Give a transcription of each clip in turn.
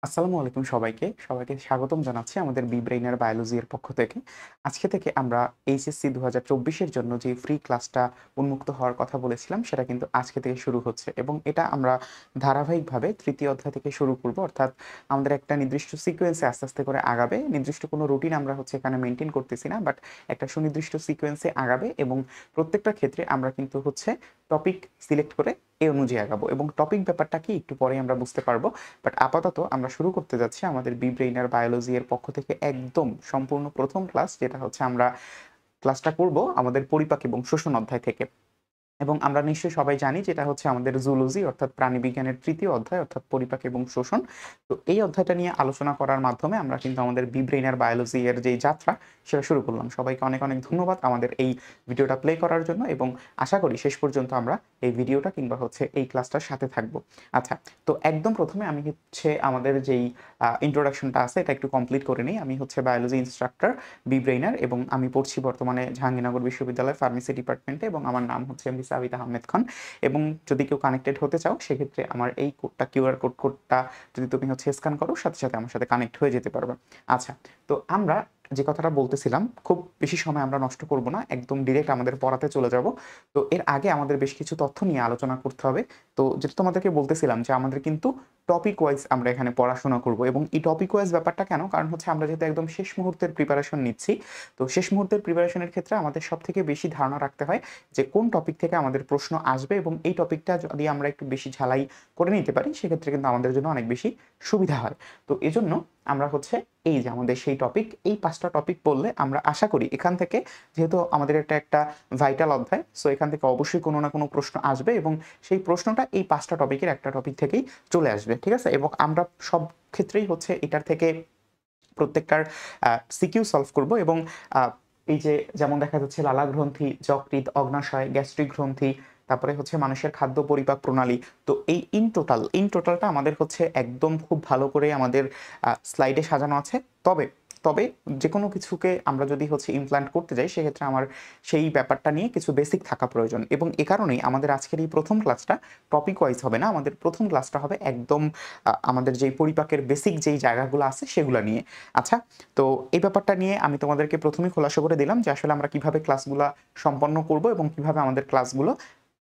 আসসালামু আলাইকুম সবাইকে স্বাগতম জানাচ্ছি আমাদের বি ব্রেইনার বায়োলজি এর পক্ষ থেকে। আজকে থেকে আমরা এইচএসসি ২০২৪ এর জন্য যে ফ্রি ক্লাসটা উন্মুক্ত হওয়ার কথা বলেছিলাম সেটা কিন্তু আজকে থেকে শুরু হচ্ছে এবং এটা আমরা ধারাবাহিকভাবে ৩য় অধ্যায় থেকে শুরু করব। অর্থাৎ আমাদের একটা নির্দিষ্ট সিকোয়েন্সে আস্তে, আস্তে করে আগাবে। নির্দিষ্ট কোনো রুটিন আমরা এখানে মেইনটেইন করতেছি না। বাট একটা সুনির্দিষ্ট সিকোয়েন্সে আগাবে এবং প্রত্যেকটা ক্ষেত্রে আমরা কিন্তু টপিক সিলেক্ট করে এই অনুযায়ী আগাবো এবং টপিক ব্যাপারটা কি একটু পরেই আমরা বুঝতে পারবো। বাট আপাতত আমরা শুরু করতে যাচ্ছি আমাদের বি ব্রেইনার বায়োলজি এর পক্ষ থেকে একদম সম্পূর্ণ প্রথম ক্লাস, যেটা আমরা ক্লাসটা করব আমাদের পরিপাক এবং শ্বসন অধ্যায় থেকে। এবং আমরা নিশ্চয়ই সবাই জানি যে এটা আমাদের জুলজি অর্থাৎ প্রাণীবিজ্ঞানের ৩য় অধ্যায় অর্থাৎ পরিপাক এবং শোষণ। তো এই অধ্যায়টা নিয়ে আলোচনা করার মাধ্যমে আমরা কিন্তু আমাদের বি ব্রেইনার বায়োলজি এর যেই যাত্রা সেটা শুরু করলাম। সবাইকে অনেক অনেক ধন্যবাদ আমাদের এই ভিডিওটা প্লে করার জন্য এবং আশা করি শেষ পর্যন্ত আমরা এই ভিডিওটা কিংবা এই ক্লাসটার সাথে থাকবো। আচ্ছা, তো একদম প্রথমে আমি আমাদের যেই ইন্ট্রোডাকশনটা আছে এটা একটু কমপ্লিট করে নিই। আমি বায়োলজি ইনস্ট্রাক্টর বি ব্রেইনার এবং আমি পড়ছি বর্তমানে জাহাঙ্গীরনগর বিশ্ববিদ্যালয় ফার্মেসি ডিপার্টমেন্টে এবং আমার নাম এমডি সাবিত আহমেদ খান। এবং যদি কেউ কানেক্টেড হতে চাও সেক্ষেত্রে আমার এই কিউআর কোডটা যদি তুমি স্ক্যান করো সাথে সাথে আমার সাথে কানেক্ট হয়ে যেতে পারবে। আচ্ছা, তো আমরা যে কথাটা বলতেছিলাম, খুব বেশি সময় আমরা নষ্ট করব না, একদম ডিরেক্ট আমাদের পড়াতে চলে যাব। তো এর আগে আমাদের বেশ কিছু তথ্য নিয়ে আলোচনা করতে হবে। তো যেটা তোমাদেরকে বলতেছিলাম যে আমাদের কিন্তু টপিক ওয়াইজ আমরা এখানে পড়াশোনা করব এবং এই টপিক ওয়াইজ ব্যাপারটা কেন, কারণ আমরা যেহেতু একদম শেষ মুহূর্তের প্রিপারেশন নিচ্ছি। তো শেষ মুহূর্তের প্রিপারেশনের ক্ষেত্রে আমাদের সব থেকে বেশি ধারণা রাখতে হয় যে কোন টপিক থেকে আমাদের প্রশ্ন আসবে এবং এই টপিকটা যদি আমরা একটু বেশি ঝালাই করে নিতে পারি সেক্ষেত্রে কিন্তু আমাদের জন্য অনেক বেশি সুবিধা হয়। তো এজন্য আমরা এই যে আমাদের সেই টপিক, এই 5টা টপিক পড়লে আমরা আশা করি এখান থেকে, যেহেতু আমাদের এটা একটা ভাইটাল অধ্যায়, সো এখান থেকে অবশ্যই কোনো না কোনো প্রশ্ন আসবে এবং সেই প্রশ্নটা এই 5টা টপিকের একটা টপিক থেকেই চলে আসবে, ঠিক আছে? এবং আমরা সব ক্ষেত্রেই এটার থেকে প্রত্যেকটার সিকিউ সলভ করব এবং এই যে যেমন দেখা যাচ্ছে লালাগ্রন্থি, যকৃৎ, অগ্নাশয়, গ্যাস্ট্রিক গ্রন্থি, তারপরে মানুষের খাদ্য পরিপাক প্রণালী। তো এই ইন টোটালটা আমাদের একদম খুব ভালো করে আমাদের স্লাইডে সাজানো আছে। তবে তবে যে কোনো কিছুকে আমরা যদি ইমপ্ল্যান্ট করতে যাই সেক্ষেত্রে আমার সেই ব্যাপারটা নিয়ে কিছু বেসিক থাকা প্রয়োজন এবং এ কারণেই আমাদের আজকের এই প্রথম ক্লাসটা টপিক ওয়াইজ হবে না। আমাদের প্রথম ক্লাসটা হবে একদম আমাদের যেই পরিপাকের বেসিক যেই জায়গাগুলো আছে সেগুলো নিয়ে। আচ্ছা, তো এই ব্যাপারটা নিয়ে আমি তোমাদেরকে প্রথমেই খোলাসা করে দিলাম যে আসলে আমরা কিভাবে ক্লাসগুলো সম্পন্ন করব এবং কিভাবে আমাদের ক্লাসগুলো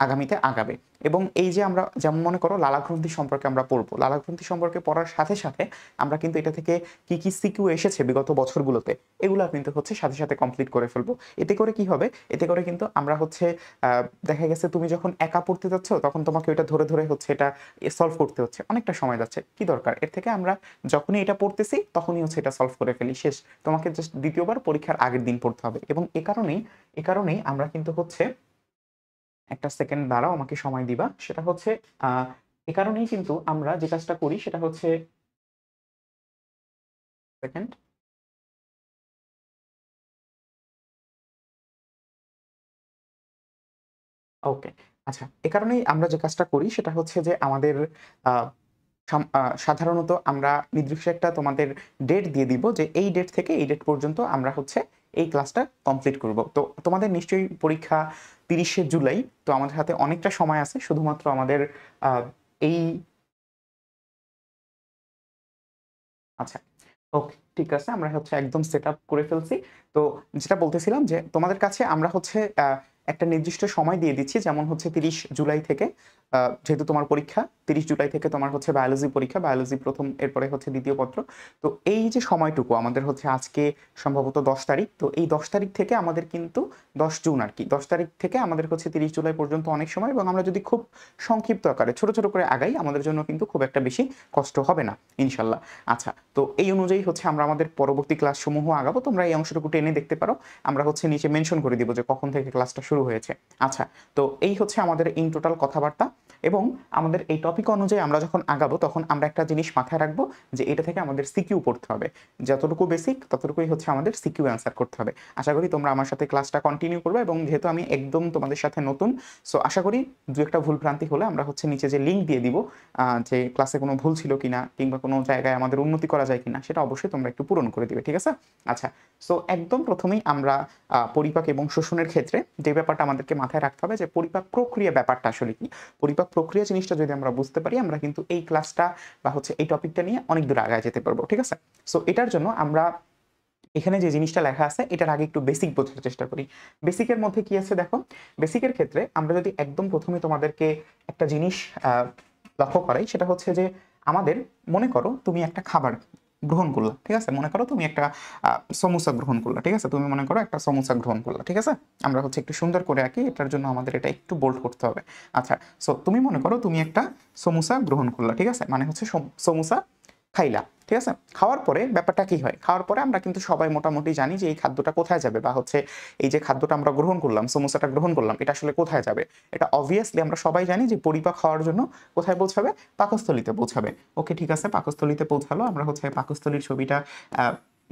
আগামীতে আগাবে। এবং এই যে আমরা যেমন মনে করো লালাগ্রন্থি সম্পর্কে আমরা পড়বো, লালাগ্রন্থি সম্পর্কে পড়ার সাথে সাথে আমরা কিন্তু এটা থেকে কি কি সিকিউ এসেছে বিগত বছরগুলোতে এগুলো কিন্তু সাথে সাথে কমপ্লিট করে ফেলবো। এতে করে কি হবে, এতে করে কিন্তু আমরা দেখা গেছে তুমি যখন একা পড়তে যাচ্ছ তখন তোমাকে ওইটা ধরে ধরে এটা সলভ করতে হচ্ছে, অনেকটা সময় যাচ্ছে। কি দরকার এর থেকে, আমরা যখনই এটা পড়তেছি তখনই এটা সলভ করে ফেলি, শেষ। তোমাকে জাস্ট দ্বিতীয়বার পরীক্ষার আগের দিন পড়তে হবে এবং এ কারণেই আমরা কিন্তু একটা সেকেন্ড দাঁড়াও, আমাকে সময় দিবা। সেটা এ কারণেই কিন্তু আমরা যে কাজটা করি সেটা সেকেন্ড। ওকে, আচ্ছা, এ কারণেই আমরা যে কাজটা করি সেটা যে আমাদের আ সাধারণত আমরা নির্দিষ্ট একটা তোমাদের ডেট দিয়ে দিব যে এই ডেট থেকে এই ডেট পর্যন্ত আমরা এই ক্লাসটা কমপ্লিট করব। তো তোমাদের নিশ্চয়ই পরীক্ষা ৩০শে জুলাই। তো আমাদের হাতে অনেকটা সময় আছে, শুধুমাত্র আমাদের আ এই আচ্ছা, ওকে, ঠিক আছে। আমরা একদম সেটআপ করে ফেলছি। তো যেটা বলতেছিলাম যে তোমাদের কাছে আমরা আ একটা নির্দিষ্ট সময় দিয়ে দিচ্ছি। যেমন ৩০ জুলাই থেকে, যেহেতু তোমার পরীক্ষা ৩০ জুলাই থেকে তোমার বায়োলজি পরীক্ষা, বায়োলজি ১ম, এরপরে ২য় পত্র। তো এই যে সময়টুকু আমাদের আজকে সম্ভবত ১০ তারিখ। তো এই ১০ তারিখ থেকে আমাদের কিন্তু ১০ জুন আরকি। ১০ তারিখ থেকে আমাদের ৩০ জুলাই পর্যন্ত অনেক সময় এবং আমরা যদি খুব সংক্ষিপ্ত আকারে ছোট, ছোট করে আগাই আমাদের জন্য কিন্তু খুব একটা বেশি কষ্ট হবে না ইনশাআল্লাহ। আচ্ছা, তো এই অনুযায়ী আমরা আমাদের পরবর্তী ক্লাসসমূহ আগাবো। তোমরা এই অংশটুকু টেনে দেখতে পারো। আমরা নিচে মেনশন করে দিব যে কখন থেকে ক্লাসটা শুরু হয়েছে। আচ্ছা, তো এই আমাদের ইন টোটাল কথাবার্তা এবং আমাদের এই টপিক অনুযায়ী আমরা যখন আগাবো তখন আমরা একটা জিনিস মাথায় রাখবো যে এটা থেকে আমাদের সিকিউ পড়তে হবে। যতটুকু বেসিক ততটুকুই আমাদের সিকিউ অ্যান্সার করতে হবে। আশা করি তোমরা আমার সাথে ক্লাসটা কন্টিনিউ করবে এবং যেহেতু আমি একদম তোমাদের সাথে নতুন, সো আশা করি দু একটা ভুলভ্রান্তি হলে আমরা নিচে যে লিঙ্ক দিয়ে দিব যে ক্লাসে কোনো ভুল ছিল কিনা কিংবা কোনো জায়গায় আমাদের উন্নতি করা যায় কিনা সেটা অবশ্যই তোমরা একটু পূরণ করে দিবে, ঠিক আছে? আচ্ছা, সো একদম প্রথমেই আমরা পরিপাক এবং শোষণের ক্ষেত্রে যে ব্যাপারটা আমাদেরকে মাথায় রাখতে হবে যে পরিপাক প্রক্রিয়া ব্যাপারটা আসলে কি। পরিপাক প্রক্রিয়া জিনিসটা যদি আমরা বুঝতে বুঝতে পারি আমরা কিন্তু এই ক্লাসটা বা হচ্ছে এই টপিকটা নিয়ে অনেক দূর আগায় যেতে পারবো, ঠিক আছে? সো এটার জন্য আমরা এখানে যে জিনিসটা লেখা আছে এটার আগে একটু বেসিক বোঝার চেষ্টা করি। বেসিকের মধ্যে কি আছে দেখো, বেসিকের ক্ষেত্রে আমরা যদি একদম প্রথমে তোমাদেরকে একটা জিনিস লক্ষ্য করাই, সেটা হচ্ছে যে আমাদের মনে করো তুমি একটা খাবার গ্রহণ করলা, ঠিক আছে? মনে করো তুমি একটা সমোসা গ্রহণ করলা, ঠিক আছে? তুমি মনে করো একটা সমোসা গ্রহণ করলা, ঠিক আছে? আমরা হচ্ছে একটু সুন্দর করে আঁকি, এটার জন্য আমাদের এটা একটু বোল্ড করতে হবে। আচ্ছা, সো তুমি মনে করো তুমি একটা সমোসা গ্রহণ করলা, ঠিক আছে? মানে হচ্ছে সমোসা খাইলা, ঠিক আছে? খাওয়ার পরে ব্যাপারটা কি হয়, খাওয়ার পরে আমরা কিন্তু সবাই মোটামুটি জানি যে এই খাদ্যটা কোথায় যাবে, বা হচ্ছে এই যে খাদ্যটা আমরা গ্রহণ করলাম, সমোসাটা গ্রহণ করলাম, এটা আসলে কোথায় যাবে। এটা অবভিয়াসলি আমরা সবাই জানি যে পরিপাক হওয়ার জন্য কোথায় পৌঁছাবে, পাকস্থলীতে পৌঁছাবে। ওকে, ঠিক আছে, পাকস্থলীতে পৌঁছালো। আমরা হচ্ছে পাকস্থলীর ছবিটা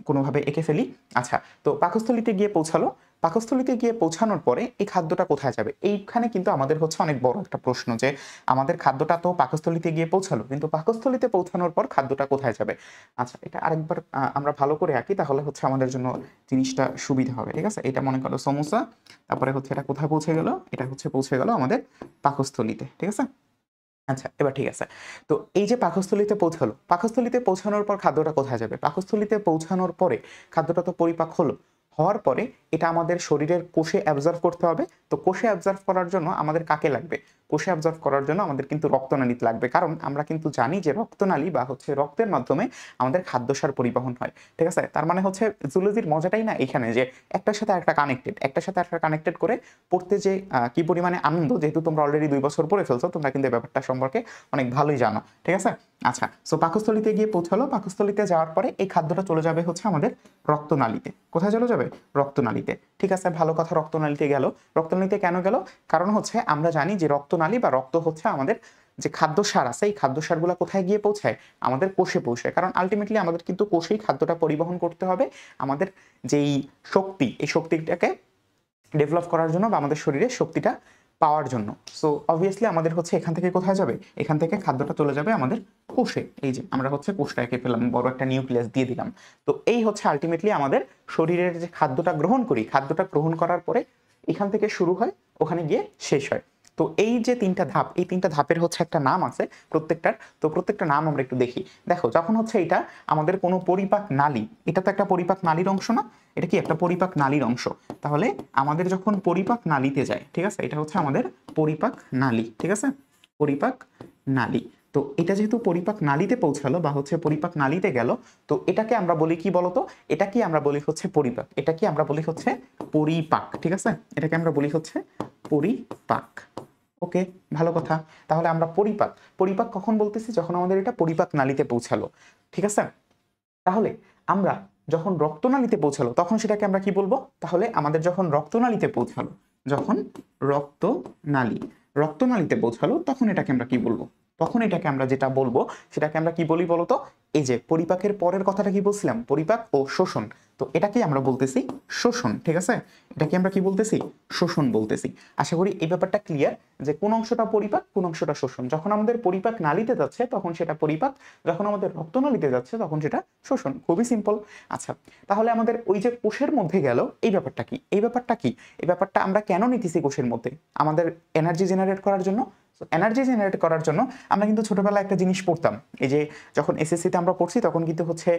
কোনোভাবে এঁকে ফেলি। আচ্ছা, তো পাকস্থলীতে গিয়ে পৌঁছালো। পাকস্থলীতে গিয়ে পৌঁছানোর পরে এই খাদ্যটা কোথায় যাবে, এইখানে কিন্তু আমাদের হচ্ছে অনেক বড় একটা প্রশ্ন যে আমাদের খাদ্যটা তো পাকস্থলীতে গিয়ে পৌঁছালো, কিন্তু পাকস্থলীতে পৌঁছানোর পর খাদ্যটা কোথায় যাবে। আচ্ছা, এটা আরেকবার আমরা ভালো করে আঁকি, তাহলে হচ্ছে আমাদের জন্য জিনিসটা সুবিধা হবে, ঠিক আছে? এটা মনে করো সমোসা, তারপরে হচ্ছে এটা কোথায় পৌঁছে গেল, এটা হচ্ছে পৌঁছে গেল আমাদের পাকস্থলীতে, ঠিক আছে? আচ্ছা, এবার ঠিক আছে। তো এই যে পাকস্থলীতে পৌঁছালো, পাকস্থলীতে পৌঁছানোর পর খাদ্যটা কোথায় যাবে? পাকস্থলীতে পৌঁছানোর পরে খাদ্যটা তো পরিপাক হলো, হওয়ার পরে এটা আমাদের শরীরের কোষে অ্যাবজর্ব করতে হবে। তো কোষে অ্যাবজর্ব করার জন্য আমাদের কাকে লাগবে? কোষে অ্যাবজর্ব করার জন্য আমাদের কিন্তু রক্তনালীতে লাগবে, কারণ আমরা কিন্তু জানি যে রক্তনালী বা হচ্ছে রক্তের মাধ্যমে আমাদের খাদ্যসার পরিবহন হয়, ঠিক আছে? তার মানে হচ্ছে জুলজির মজাটাই না এখানে যে একটার সাথে একটা কানেক্টেড, একটার সাথে একটা কানেক্টেড করে পড়তে যে কি পরিমাণে আনন্দ, যেহেতু তোমরা অলরেডি 2 বছর পড়ে ফেলছো, তোমরা কিন্তু এই ব্যাপারটা সম্পর্কে অনেক ভালোই জানো, ঠিক আছে? আচ্ছা, সো পাকস্থলীতে গিয়ে পৌঁছালো, পাকস্থলীতে যাওয়ার পরে এই খাদ্যটা চলে যাবে হচ্ছে আমাদের রক্তনালীতে। কোথায় চলে যাবে? রক্তনালীতে, ঠিক আছে? ভালো কথা, রক্তনালীতে গেল। রক্তনালীতে কেন গেল? কারণ হচ্ছে আমরা জানি যে রক্তনালী বা রক্ত হচ্ছে আমাদের যে খাদ্যসার আছে, এই খাদ্যসারগুলো কোথায় গিয়ে পৌঁছায়? আমাদের কোষে পৌঁছায়, কারণ আলটিমেটলি আমাদের কিন্তু কোষেই খাদ্যটা পরিবহন করতে হবে আমাদের যেই শক্তি, এই শক্তিটাকে ডেভেলপ করার জন্য বা আমাদের শরীরে শক্তিটা পাওয়ার জন্য। সো অবভিয়াসলি আমাদের হচ্ছে এখান থেকে কোথায় যাবে? এখান থেকে খাদ্যটা চলে যাবে আমাদের কোষে। এই যে আমরা হচ্ছে কোষটা এঁকে পেলাম, বড় একটা নিউক্লিয়াস দিয়ে দিলাম। তো এই হচ্ছে আলটিমেটলি আমাদের শরীরের যে খাদ্যটা গ্রহণ করি, খাদ্যটা গ্রহণ করার পরে এখান থেকে শুরু হয়, ওখানে গিয়ে শেষ হয়। তো এই যে 3টা ধাপ, এই 3টা ধাপের হচ্ছে একটা নাম আছে প্রত্যেকটার। তো প্রত্যেকটা নাম আমরা একটু দেখি। দেখো, যখন হচ্ছে এটা আমাদের কোনো পরিপাক নালী, এটা তো একটা পরিপাক নালীর অংশ না? এটা কি একটা পরিপাক নালীর অংশ? তাহলে আমাদের যখন পরিপাক নালীতে যায়, ঠিক আছে, এটা হচ্ছে আমাদের পরিপাক নালী, ঠিক আছে? পরিপাক নালী। তো এটা যেহেতু পরিপাক নালীতে পৌঁছালো বা হচ্ছে পরিপাক নালীতে গেল, তো এটাকে আমরা বলি কি বলতো? এটা কি আমরা বলি হচ্ছে পরিপাক, এটা কি আমরা বলি হচ্ছে পরিপাক, ঠিক আছে? এটাকে আমরা বলি হচ্ছে পরিপাক। ওকে, ভালো কথা। তাহলে আমরা পরিপাক, পরিপাক কখন বলতেছি? যখন আমাদের এটা পরিপাক নালীতে পৌঁছালো, ঠিক আছে? তাহলে আমরা যখন রক্তনালীতে পৌঁছালো তখন সেটাকে আমরা কি বলবো? তাহলে আমাদের যখন রক্তনালীতে পৌঁছালো, যখন রক্তনালী রক্তনালীতে পৌঁছালো তখন এটাকে আমরা কি বলবো? তখন এটাকে আমরা যেটা বলবো সেটাকে আমরা কি বলি বলতো? এই যে পরিপাকের পরের কথাটা কি বলছিলাম? পরিপাক ও শোষণ। তো এটাকেই আমরা বলতেছি শোষণ, ঠিক আছে? এটাকে আমরা কি বলতেছি? শোষণ বলতেছি। আশা করি এই ব্যাপারটা ক্লিয়ার যে কোন অংশটা পরিপাক, কোন অংশটা শোষণ। যখন আমাদের পরিপাক নালীতে যাচ্ছে তখন সেটা পরিপাক, যখন আমাদের রক্তনালীতে যাচ্ছে তখন সেটা শোষণ। খুবই সিম্পল। আচ্ছা, তাহলে আমাদের ওই যে কোষের মধ্যে গেল, এই ব্যাপারটা কি? এই ব্যাপারটা কি? এই ব্যাপারটা আমরা কেন নিতেছি কোষের মধ্যে? আমাদের এনার্জি জেনারেট করার জন্য। এনার্জি জেনারেট করার জন্য আমরা কিন্তু ছোটবেলায় একটা জিনিস পড়তাম, এই যে যখন এসএসসিতে আমরা পড়ছি তখন কিন্তু হচ্ছে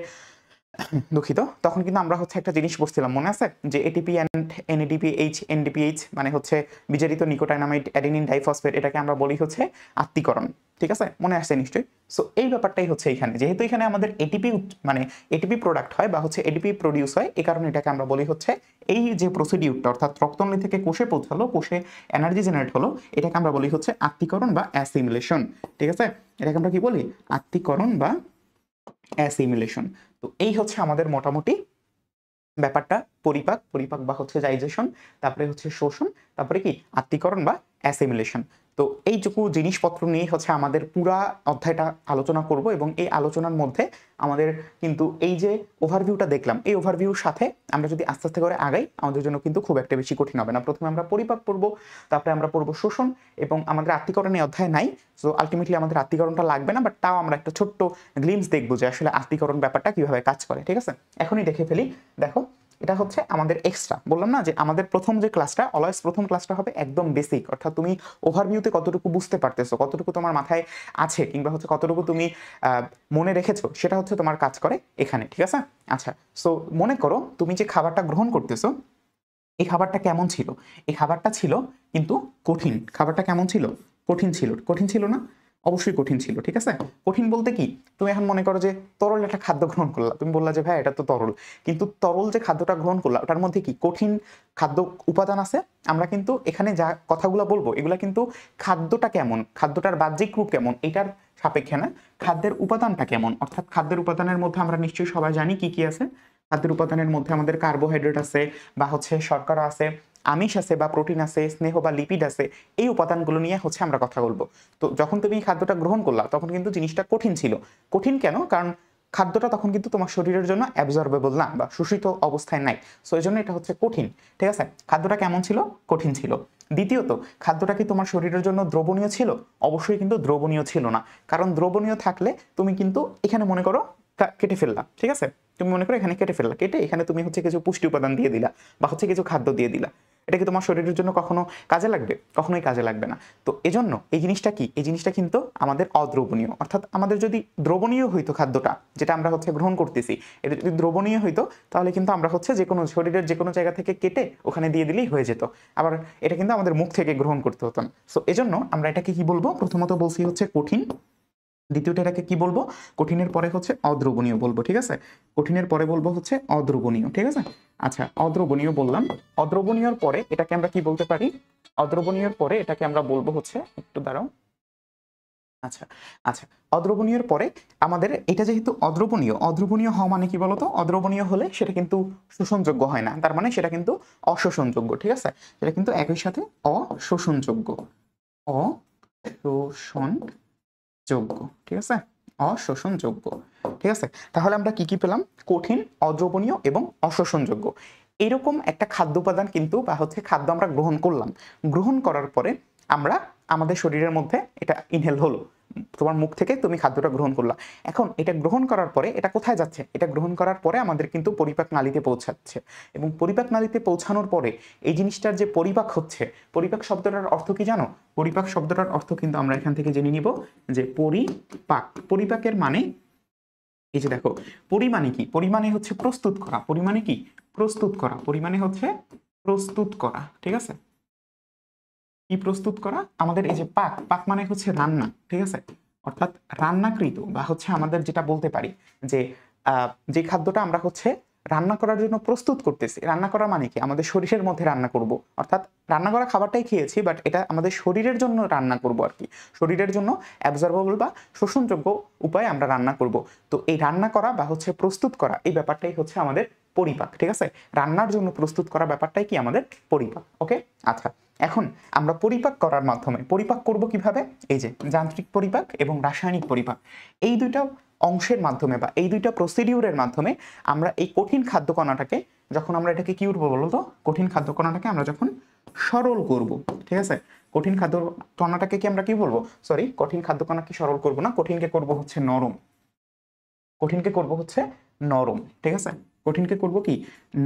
দুঃখিত, তখন কিন্তু আমরা হচ্ছে একটা জিনিস পড়ছিলাম, মনে আছে? যে এটিপি অ্যান্ড এনএডিপিএইচ এনডিপিএইচ মানে হচ্ছে বিজারিত নিকোটাইনামাইড অ্যাডেনিন ডাইফসফেট, এটাকে আমরা বলি হচ্ছে আত্তীকরণ, ঠিক আছে? মনে আসছে নিশ্চয়ই। সো এই ব্যাপারটাই হচ্ছে এখানে, যেহেতু এখানে আমাদের এটিপি মানে এটিপি প্রোডাক্ট হয় বা হচ্ছে এটিপি প্রডিউস হয়, এই কারণে এটাকে আমরা বলি হচ্ছে এই যে প্রসিডিউরটা, অর্থাৎ রক্তনালী থেকে কোষে পৌঁছালো, কোষে এনার্জি জেনারেট হলো, এটাকে আমরা বলি হচ্ছে আত্তীকরণ বা অ্যাসিমিলেশন, ঠিক আছে? এটাকে আমরা কি বলি? আত্তীকরণ বা অ্যাসিমিলেশন। তো এই হচ্ছে আমাদের মোটামুটি ব্যাপারটা, পরিপাক, পরিপাক বা হচ্ছে ডাইজেশন, তারপরে হচ্ছে শোষণ, তারপরে কি আত্তীকরণ বা অ্যাসিমিলেশন। তো এইটুকু জিনিসপত্র নিয়ে হচ্ছে আমাদের পুরা অধ্যায়টা আলোচনা করব, এবং এই আলোচনার মধ্যে আমাদের কিন্তু এই যে ওভারভিউটা দেখলাম, এই ওভারভিউর সাথে আমরা যদি আস্তে আস্তে করে আগাই, আমাদের জন্য কিন্তু খুব একটা বেশি কঠিন হবে না। প্রথমে আমরা পরিপাক পড়বো, তারপরে আমরা পড়বো শোষণ, এবং আমাদের আত্তীকরণের অধ্যায় নাই। সো আলটিমেটলি আমাদের আত্তীকরণটা লাগবে না, বাট তাও আমরা একটা ছোট্ট গ্লিমস দেখবো যে আসলে আত্তীকরণ ব্যাপারটা কিভাবে কাজ করে, ঠিক আছে? এখনই দেখে ফেলি। দেখো, এটা হচ্ছে আমাদের এক্সট্রা। বললাম না যে আমাদের প্রথম যে ক্লাসটা, অলওয়েজ প্রথম ক্লাসটা হবে একদম বেসিক, অর্থাৎ তুমি ওভারভিউতে কতটুকু বুঝতে পারতেছো, কতটুকু তোমার মাথায় আছে, কিংবা হচ্ছে কতটুকু তুমি মনে রেখেছো, সেটা হচ্ছে তোমার কাজ করে এখানে, ঠিক আছে? আচ্ছা, সো মনে করো তুমি যে খাবারটা গ্রহণ করতেছো, এই খাবারটা কেমন ছিল? এই খাবারটা ছিল কিন্তু কঠিন। খাবারটা কেমন ছিল? কঠিন ছিল। কঠিন ছিল না? অবশ্যই কঠিন ছিল, ঠিক আছে? কঠিন বলতে কি, তুমি এখন মনে করো যে তরল একটা খাদ্য গ্রহণ করলা, তুমি বললা যে ভাই এটা তো তরল, কিন্তু তরল যে খাদ্যটা গ্রহণ করলা ওটার মধ্যে কি কঠিন খাদ্য উপাদান আছে? আমরা কিন্তু এখানে যা কথাগুলো বলবো এগুলা কিন্তু খাদ্যটা কেমন, খাদ্যটার বাহ্যিক রূপ কেমন এটার সাপেক্ষে না, খাদ্যের উপাদানটা কেমন। অর্থাৎ খাদ্যের উপাদানের মধ্যে আমরা নিশ্চয়ই সবাই জানি কি কি আছে। খাদ্যের উপাদানের মধ্যে আমাদের কার্বোহাইড্রেট আছে, বা হচ্ছে শর্করা আছে, আমিষ আছে, বা প্রোটিন আছে, স্নেহ বা লিপিড আছে। এই উপাদানগুলো নিয়ে হচ্ছে আমরা কথা বলবো। তো যখন তুমি এই খাদ্যটা গ্রহণ করলা তখন কিন্তু জিনিসটা কঠিন ছিল। কঠিন কেন? কারণ খাদ্যটা তখন কিন্তু তোমার শরীরের জন্য অ্যাবজর্বেবল না, বা শোষিত অবস্থায় নাই। সো এই জন্য এটা হচ্ছে কঠিন, ঠিক আছে? খাদ্যটা কেমন ছিল? কঠিন ছিল। দ্বিতীয়ত, খাদ্যটা কি তোমার শরীরের জন্য দ্রবণীয় ছিল? অবশ্যই কিন্তু দ্রবণীয় ছিল না, কারণ দ্রবণীয় থাকলে তুমি কিন্তু এখানে মনে করো কেটে ফেললা, ঠিক আছে? তুমি মনে করো এখানে কেটে ফেললা, কেটে এখানে তুমি হচ্ছে কিছু পুষ্টি উপাদান দিয়ে দিলা, বা হচ্ছে কিছু খাদ্য দিয়ে দিলা। এটা কি তোমার শরীরের জন্য কখনো কাজে লাগবে? কখনোই কাজে লাগবে না। তো এজন্য এই জিনিসটা কি, এই জিনিসটা কিন্তু আমাদের অদ্রবণীয়। অর্থাৎ আমাদের যদি দ্রবণীয় হইতো খাদ্যটা, যেটা আমরা হচ্ছে গ্রহণ করতেছি, এটা যদি দ্রবণীয় হইতো তাহলে কিন্তু আমরা হচ্ছে যে কোনো শরীরের যে কোনো জায়গা থেকে কেটে ওখানে দিয়ে দিলেই হয়ে যেত। আবার এটা কিন্তু আমাদের মুখ থেকে গ্রহণ করতে হতো না। সো এজন্য আমরা এটাকে কি বলবো? প্রথমত বলছি হচ্ছে কঠিন, দ্বিতীয়ত এটাকে কি বলবো? কঠিনের পরে হচ্ছে অদ্রবণীয় বলবো, ঠিক আছে? কঠিনের পরে বলবো হচ্ছে অদ্রবণীয়, ঠিক আছে? আচ্ছা, অদ্রবণীয় বললাম। অদ্রবণীয়র পরে এটাকে আমরা কি বলতে পারি? অদ্রবণীয়র পরে এটাকে আমরা বলবো হচ্ছে, একটু দাঁড়াও। আচ্ছা, আচ্ছা, অদ্রবণীয়র পরে আমাদের এটা যেহেতু অদ্রবণীয়, অদ্রবণীয় হওয়া মানে কি বলতো? অদ্রবণীয় হলে সেটা কিন্তু শোষণযোগ্য হয় না, তার মানে সেটা কিন্তু অশোষণযোগ্য, ঠিক আছে? সেটা কিন্তু একই সাথে অশোষণযোগ্য, অশোষণ যোগ্য, ঠিক আছে? অশোষণযোগ্য, ঠিক আছে? তাহলে আমরা কি কি পেলাম? কঠিন, অদ্রবণীয় এবং অশোষণযোগ্য। এরকম একটা খাদ্য উপাদান কিন্তু, বা হচ্ছে খাদ্য আমরা গ্রহণ করলাম। গ্রহণ করার পরে আমরা আমাদের শরীরের মধ্যে এটা ইনহেল হলো, তোমার মুখ থেকে তুমি খাদ্যটা গ্রহণ করলা। এখন এটা গ্রহণ করার পরে এটা কোথায় যাচ্ছে? এটা গ্রহণ করার পরে আমাদের কিন্তু পরিপাক নালীতে পৌঁছাচ্ছে, এবং পরিপাক নালীতে পৌঁছানোর পরে এই জিনিসটার যে পরিপাক হচ্ছে, পরিপাক শব্দটার অর্থ কি জানো? পরিপাক শব্দটার অর্থ কিন্তু আমরা এখান থেকে জেনে নিব যে পরিপাক। পরিপাকের মানে এই যে দেখো, পরিমাণে কি? পরিমাণে হচ্ছে প্রস্তুত করা। পরিমাণে কি? প্রস্তুত করা। পরিমাণে হচ্ছে প্রস্তুত করা, ঠিক আছে? কি প্রস্তুত করা? আমাদের এই যে পাক, পাক মানে হচ্ছে রান্না, ঠিক আছে? অর্থাৎ রান্নাকৃত, বা হচ্ছে আমাদের যেটা বলতে পারি যে যে খাদ্যটা আমরা হচ্ছে রান্না করার জন্য প্রস্তুত করতেছি। রান্না করা মানে কি? আমাদের শরীরের মধ্যে রান্না করব, অর্থাৎ রান্না করা খাবারটাই খেয়েছি, বাট এটা আমাদের শরীরের জন্য রান্না করব আর কি। শরীরের জন্য অ্যাবজর্বেবল বা শোষণযোগ্য উপায়ে আমরা রান্না করব। তো এই রান্না করা বা হচ্ছে প্রস্তুত করা, এই ব্যাপারটাই হচ্ছে আমাদের পরিপাক, ঠিক আছে? রান্নার জন্য প্রস্তুত করা ব্যাপারটাই কি আমাদের পরিপাক। ওকে, আচ্ছা, এখন আমরা পরিপাক করার মাধ্যমে পরিপাক করব কিভাবে? এই যে যান্ত্রিক পরিপাক এবং রাসায়নিক পরিপাক, এই দুইটা অংশের মাধ্যমে বা এই দুইটা প্রসিডিউরের মাধ্যমে আমরা এই কঠিন খাদ্য কণাটাকে, যখন আমরা এটাকে কি করবো বলতো? কঠিন খাদ্য কণাটাকে আমরা যখন সরল করব, ঠিক আছে? কঠিন খাদ্য কণাটাকে কি আমরা কি বলবো? সরি, কঠিন খাদ্য কণাকে সরল করব না, কঠিনকে করব হচ্ছে নরম। কঠিনকে করব হচ্ছে নরম, ঠিক আছে? কঠিনকে করব কি?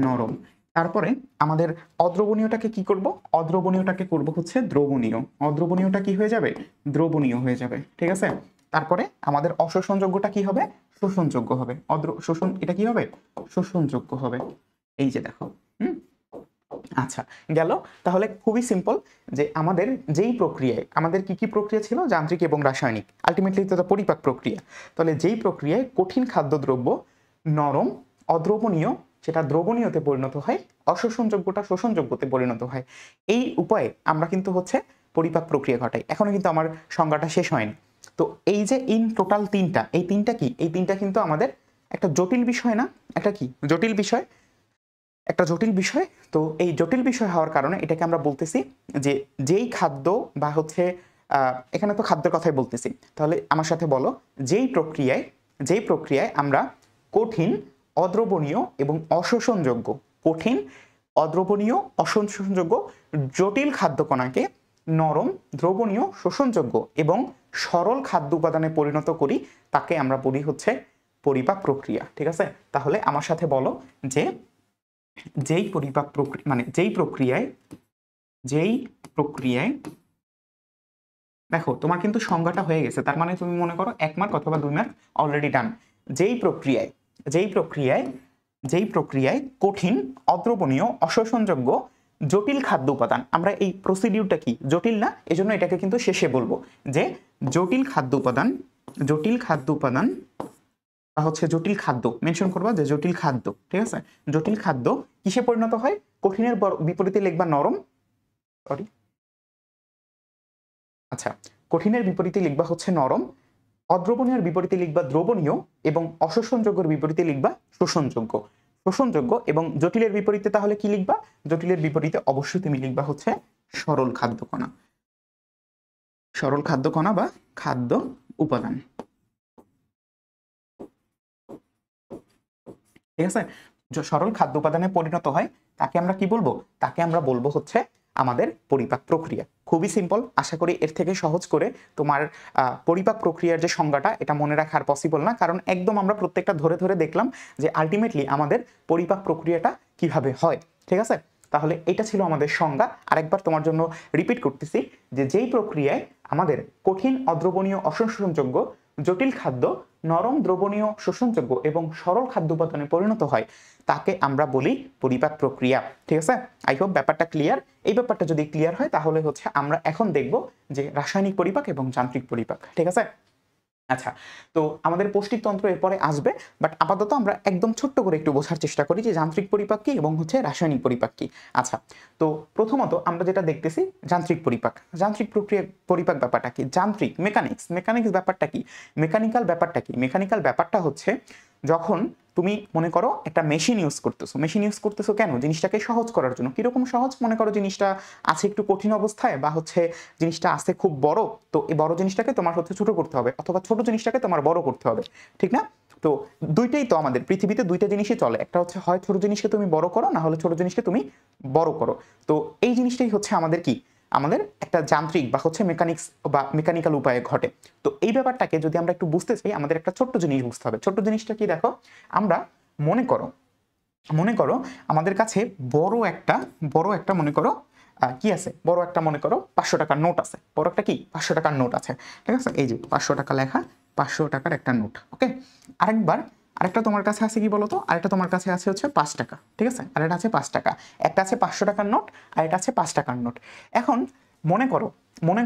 নরম। তারপরে আমাদের অদ্রবণীয়টাকে কি করব? অদ্রবণীয়টাকে করব হচ্ছে দ্রবণীয়। অদ্রবণীয়টা কি হয়ে যাবে? দ্রবণীয় হয়ে যাবে, ঠিক আছে? তারপরে আমাদের অশোষণযোগ্যটা কি হবে? শোষণযোগ্য হবে। শোষণ, এটা কি হবে? শোষণযোগ্য হবে। এই যে দেখো, হুম, আচ্ছা, গেল। তাহলে খুবই সিম্পল যে আমাদের যেই প্রক্রিয়ায়, আমাদের কি কি প্রক্রিয়া ছিল? যান্ত্রিক এবং রাসায়নিক, আলটিমেটলি তো পরিপাক প্রক্রিয়া। তাহলে যেই প্রক্রিয়ায় কঠিন খাদ্যদ্রব্য নরম, অদ্রবণীয় সেটা দ্রবণীয়তে পরিণত হয়, অশোষণযোগ্যটা শোষণযোগ্যতে পরিণত হয়, এই উপায়ে আমরা কিন্তু হচ্ছে পরিপাক প্রক্রিয়া ঘটাই। এখনো কিন্তু আমার সংজ্ঞাটা শেষ হয়নি। তো এই যে ইন টোটাল তিনটা, এই তিনটা কি? এই তিনটা কিন্তু আমাদের একটা জটিল বিষয় না? একটা কি জটিল বিষয়? একটা জটিল বিষয়। তো এই জটিল বিষয় হওয়ার কারণে এটাকে আমরা বলতেছি যে যেই খাদ্য বা হচ্ছে এখানে তো খাদ্যের কথাই বলতেছি, তাহলে আমার সাথে বলো, যেই প্রক্রিয়ায় আমরা কঠিন, অদ্রবণীয় এবং অশোষণযোগ্য, কঠিন, অদ্রবণীয়, অশোষণযোগ্য জটিল খাদ্য কণাকে নরম, দ্রবণীয়, শোষণযোগ্য এবং সরল খাদ্য উপাদানে পরিণত করি, তাকে আমরা বলি হচ্ছে পরিপাক প্রক্রিয়া, ঠিক আছে? তাহলে আমার সাথে বলো যে যেই পরিপাক প্রক্রিয়া মানে যেই প্রক্রিয়ায় দেখো তোমার কিন্তু সংজ্ঞাটা হয়ে গেছে, তার মানে তুমি মনে করো 1 মার্ক অথবা 2 মার্ক অলরেডি ডান। যেই প্রক্রিয়ায় যেই প্রক্রিয়ায় যেই প্রক্রিয়ায় কঠিন, অদ্রবণীয়, অশোষণযোগ্য, জটিল খাদ্য উপাদান, আমরা এই প্রসিডিউরটা কি জটিল না, এজন্য এটাকে কিন্তু শেষে বলবো যে জটিল খাদ্য উপাদান বা হচ্ছে জটিল খাদ্য মেনশন করবা যে জটিল খাদ্য, ঠিক আছে। জটিল খাদ্য কিসে পরিণত হয়? কঠিনের বিপরীতে লিখবা নরম, সরি আচ্ছা, কঠিনের বিপরীতে লিখবা হচ্ছে নরম, অদ্রবণীয়ের বিপরীতে লিখবা দ্রবণীয়, এবং অশোষণযোগ্যের বিপরীতে লিখবা শোষণযোগ্য এবং জটিলের বিপরীতে তাহলে কি লিখবা? জটিলের বিপরীতে অবশ্যই তুমি লিখবা হচ্ছে সরল খাদ্যকণা বা খাদ্য উপাদান, ঠিক আছে। সরল খাদ্য উপাদানে পরিণত হয় তাকে আমরা কি বলবো? তাকে আমরা বলবো হচ্ছে আমাদের পরিপাক প্রক্রিয়া। খুবই সিম্পল, আশা করি এর থেকে সহজ করে তোমার পরিপাক প্রক্রিয়ার যে সংজ্ঞাটা এটা মনে রাখা আর পসিবল না, কারণ একদম আমরা প্রত্যেকটা ধরে ধরে দেখলাম যে আলটিমেটলি আমাদের পরিপাক প্রক্রিয়াটা কিভাবে হয়, ঠিক আছে। তাহলে এটা ছিল আমাদের সংজ্ঞা। আরেকবার তোমার জন্য রিপিট করতেছি যে যেই প্রক্রিয়ায় আমাদের কঠিন, অদ্রবণীয়, অশোষণযোগ্য, জটিল খাদ্য নরম, দ্রবণীয়, শোষণযোগ্য এবং সরল খাদ্য উপাদানে পরিণত হয় তাকে আমরা বলি পরিপাক প্রক্রিয়া, ঠিক আছে। আই হোপ ব্যাপারটা ক্লিয়ার। এই ব্যাপারটা যদি ক্লিয়ার হয় তাহলে হচ্ছে আমরা এখন দেখব যে রাসায়নিক পরিপাক এবং যান্ত্রিক পরিপাক, ঠিক আছে। আচ্ছা, তো আমাদের পৌষ্টিকতন্ত্র এরপরে আসবে, বাট আপাতত আমরা একদম ছোট্ট করে একটু বোঝার চেষ্টা করি যে যান্ত্রিক পরিপাক কি এবং হচ্ছে রাসায়নিক পরিপাক কি। আচ্ছা, তো প্রথমত আমরা যেটা দেখতেছি যান্ত্রিক পরিপাক ব্যাপারটা কি? যান্ত্রিক মেকানিক্স ব্যাপারটা কি? মেকানিক্যাল ব্যাপারটা হচ্ছে যখন তুমি মনে করো একটা মেশিন ইউজ করতেছো কেন? জিনিসটাকে সহজ করার জন্য। কিরকম সহজ? মনে করো জিনিসটা আছে একটু কঠিন অবস্থায়, বা হচ্ছে জিনিসটা আছে খুব বড়, তো এই বড় জিনিসটাকে তোমার হচ্ছে ছোট করতে হবে, অথবা ছোট জিনিসটাকে তোমার বড় করতে হবে, ঠিক না? তো দুইটাই তো আমাদের পৃথিবীতে দুইটা জিনিসই চলে, একটা হচ্ছে হয় ছোট জিনিসকে তুমি বড় করো, না হলে ছোট জিনিসকে তুমি বড় করো। তো এই জিনিসটাই হচ্ছে আমাদের কি, আমাদের একটা যান্ত্রিক বা হচ্ছে মেকানিক্যাল উপায়ে ঘটে। তো এই ব্যাপারটাকে যদি আমরা একটু বুঝতে চাই, আমাদের একটা ছোট্ট জিনিস বুঝতে হবে। ছোট্ট জিনিসটা কি? দেখো, আমরা মনে করো আমাদের কাছে বড় একটা মনে করো কি আছে, বড় একটা মনে করো 500 টাকার নোট আছে, বড় একটা কি 500 টাকার নোট আছে, ঠিক আছে। এই যে 500 টাকা লেখা, 500 টাকার একটা নোট, ওকে। আরেকটা তোমার কাছে আছে কি বলতো? আরেকটা তোমার কাছে আছে হচ্ছে 5 টাকা, ঠিক আছে। আরেকটা আছে 5 টাকা, একটা আছে 500 টাকার নোট, আর এটা আছে 5 টাকার নোট। এখন মনে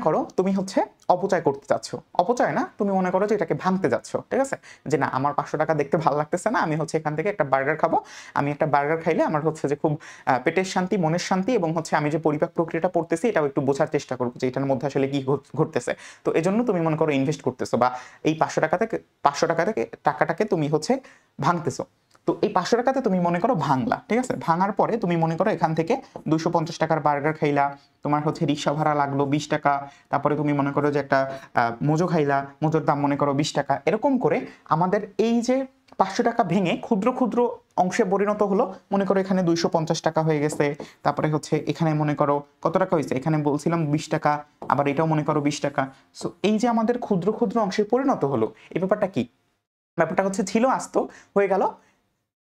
করো তুমি হচ্ছে অপচয় করতে যাচ্ছ, অপচয় না, তুমি মনে করো যে এটাকে ভাঙতে যাচ্ছ, ঠিক আছে। যে না, আমার 500 টাকা দেখতে ভালো লাগতেছে না, আমি হচ্ছে এখান থেকে একটা বার্গার খাবো, আমি একটা বার্গার খাইলে আমার হচ্ছে যে খুব পেটের শান্তি, মনের শান্তি, এবং হচ্ছে আমি যে পরিপাক প্রক্রিয়াটা পড়তেছি এটাও একটু বোঝার চেষ্টা করবো যে এটার মধ্যে আসলে কি ঘটতেছে। তো এজন্য তুমি মনে করো ইনভেস্ট করতেছো, বা এই 500 টাকাটাকে তুমি হচ্ছে ভাঙতেছো। তো এই 500 টাকাতে তুমি মনে করো ভাঙলা, ঠিক আছে। ভাঙার পরে তুমি মনে করো এখান থেকে 250 টাকার বার্গার খাইলা, তোমার হচ্ছে রিক্সা ভাড়া লাগলো 20 টাকা, তারপরে তুমি মনে করো যে একটা মোজো খাইলা, মোজোর দাম মনে করো 20 টাকা। এরকম করে আমাদের এই যে 500 টাকা ভেঙে ক্ষুদ্র ক্ষুদ্র অংশে পরিণত হলো। মনে করো এখানে 250 টাকা হয়ে গেছে, তারপরে হচ্ছে এখানে মনে করো কত টাকা হয়েছে, এখানে বলছিলাম 20 টাকা, আবার এটাও মনে করো 20 টাকা। সো এই যে আমাদের ক্ষুদ্র ক্ষুদ্র অংশে পরিণত হলো, এই ব্যাপারটা কি? ব্যাপারটা হচ্ছে ছিল আস্ত, হয়ে গেল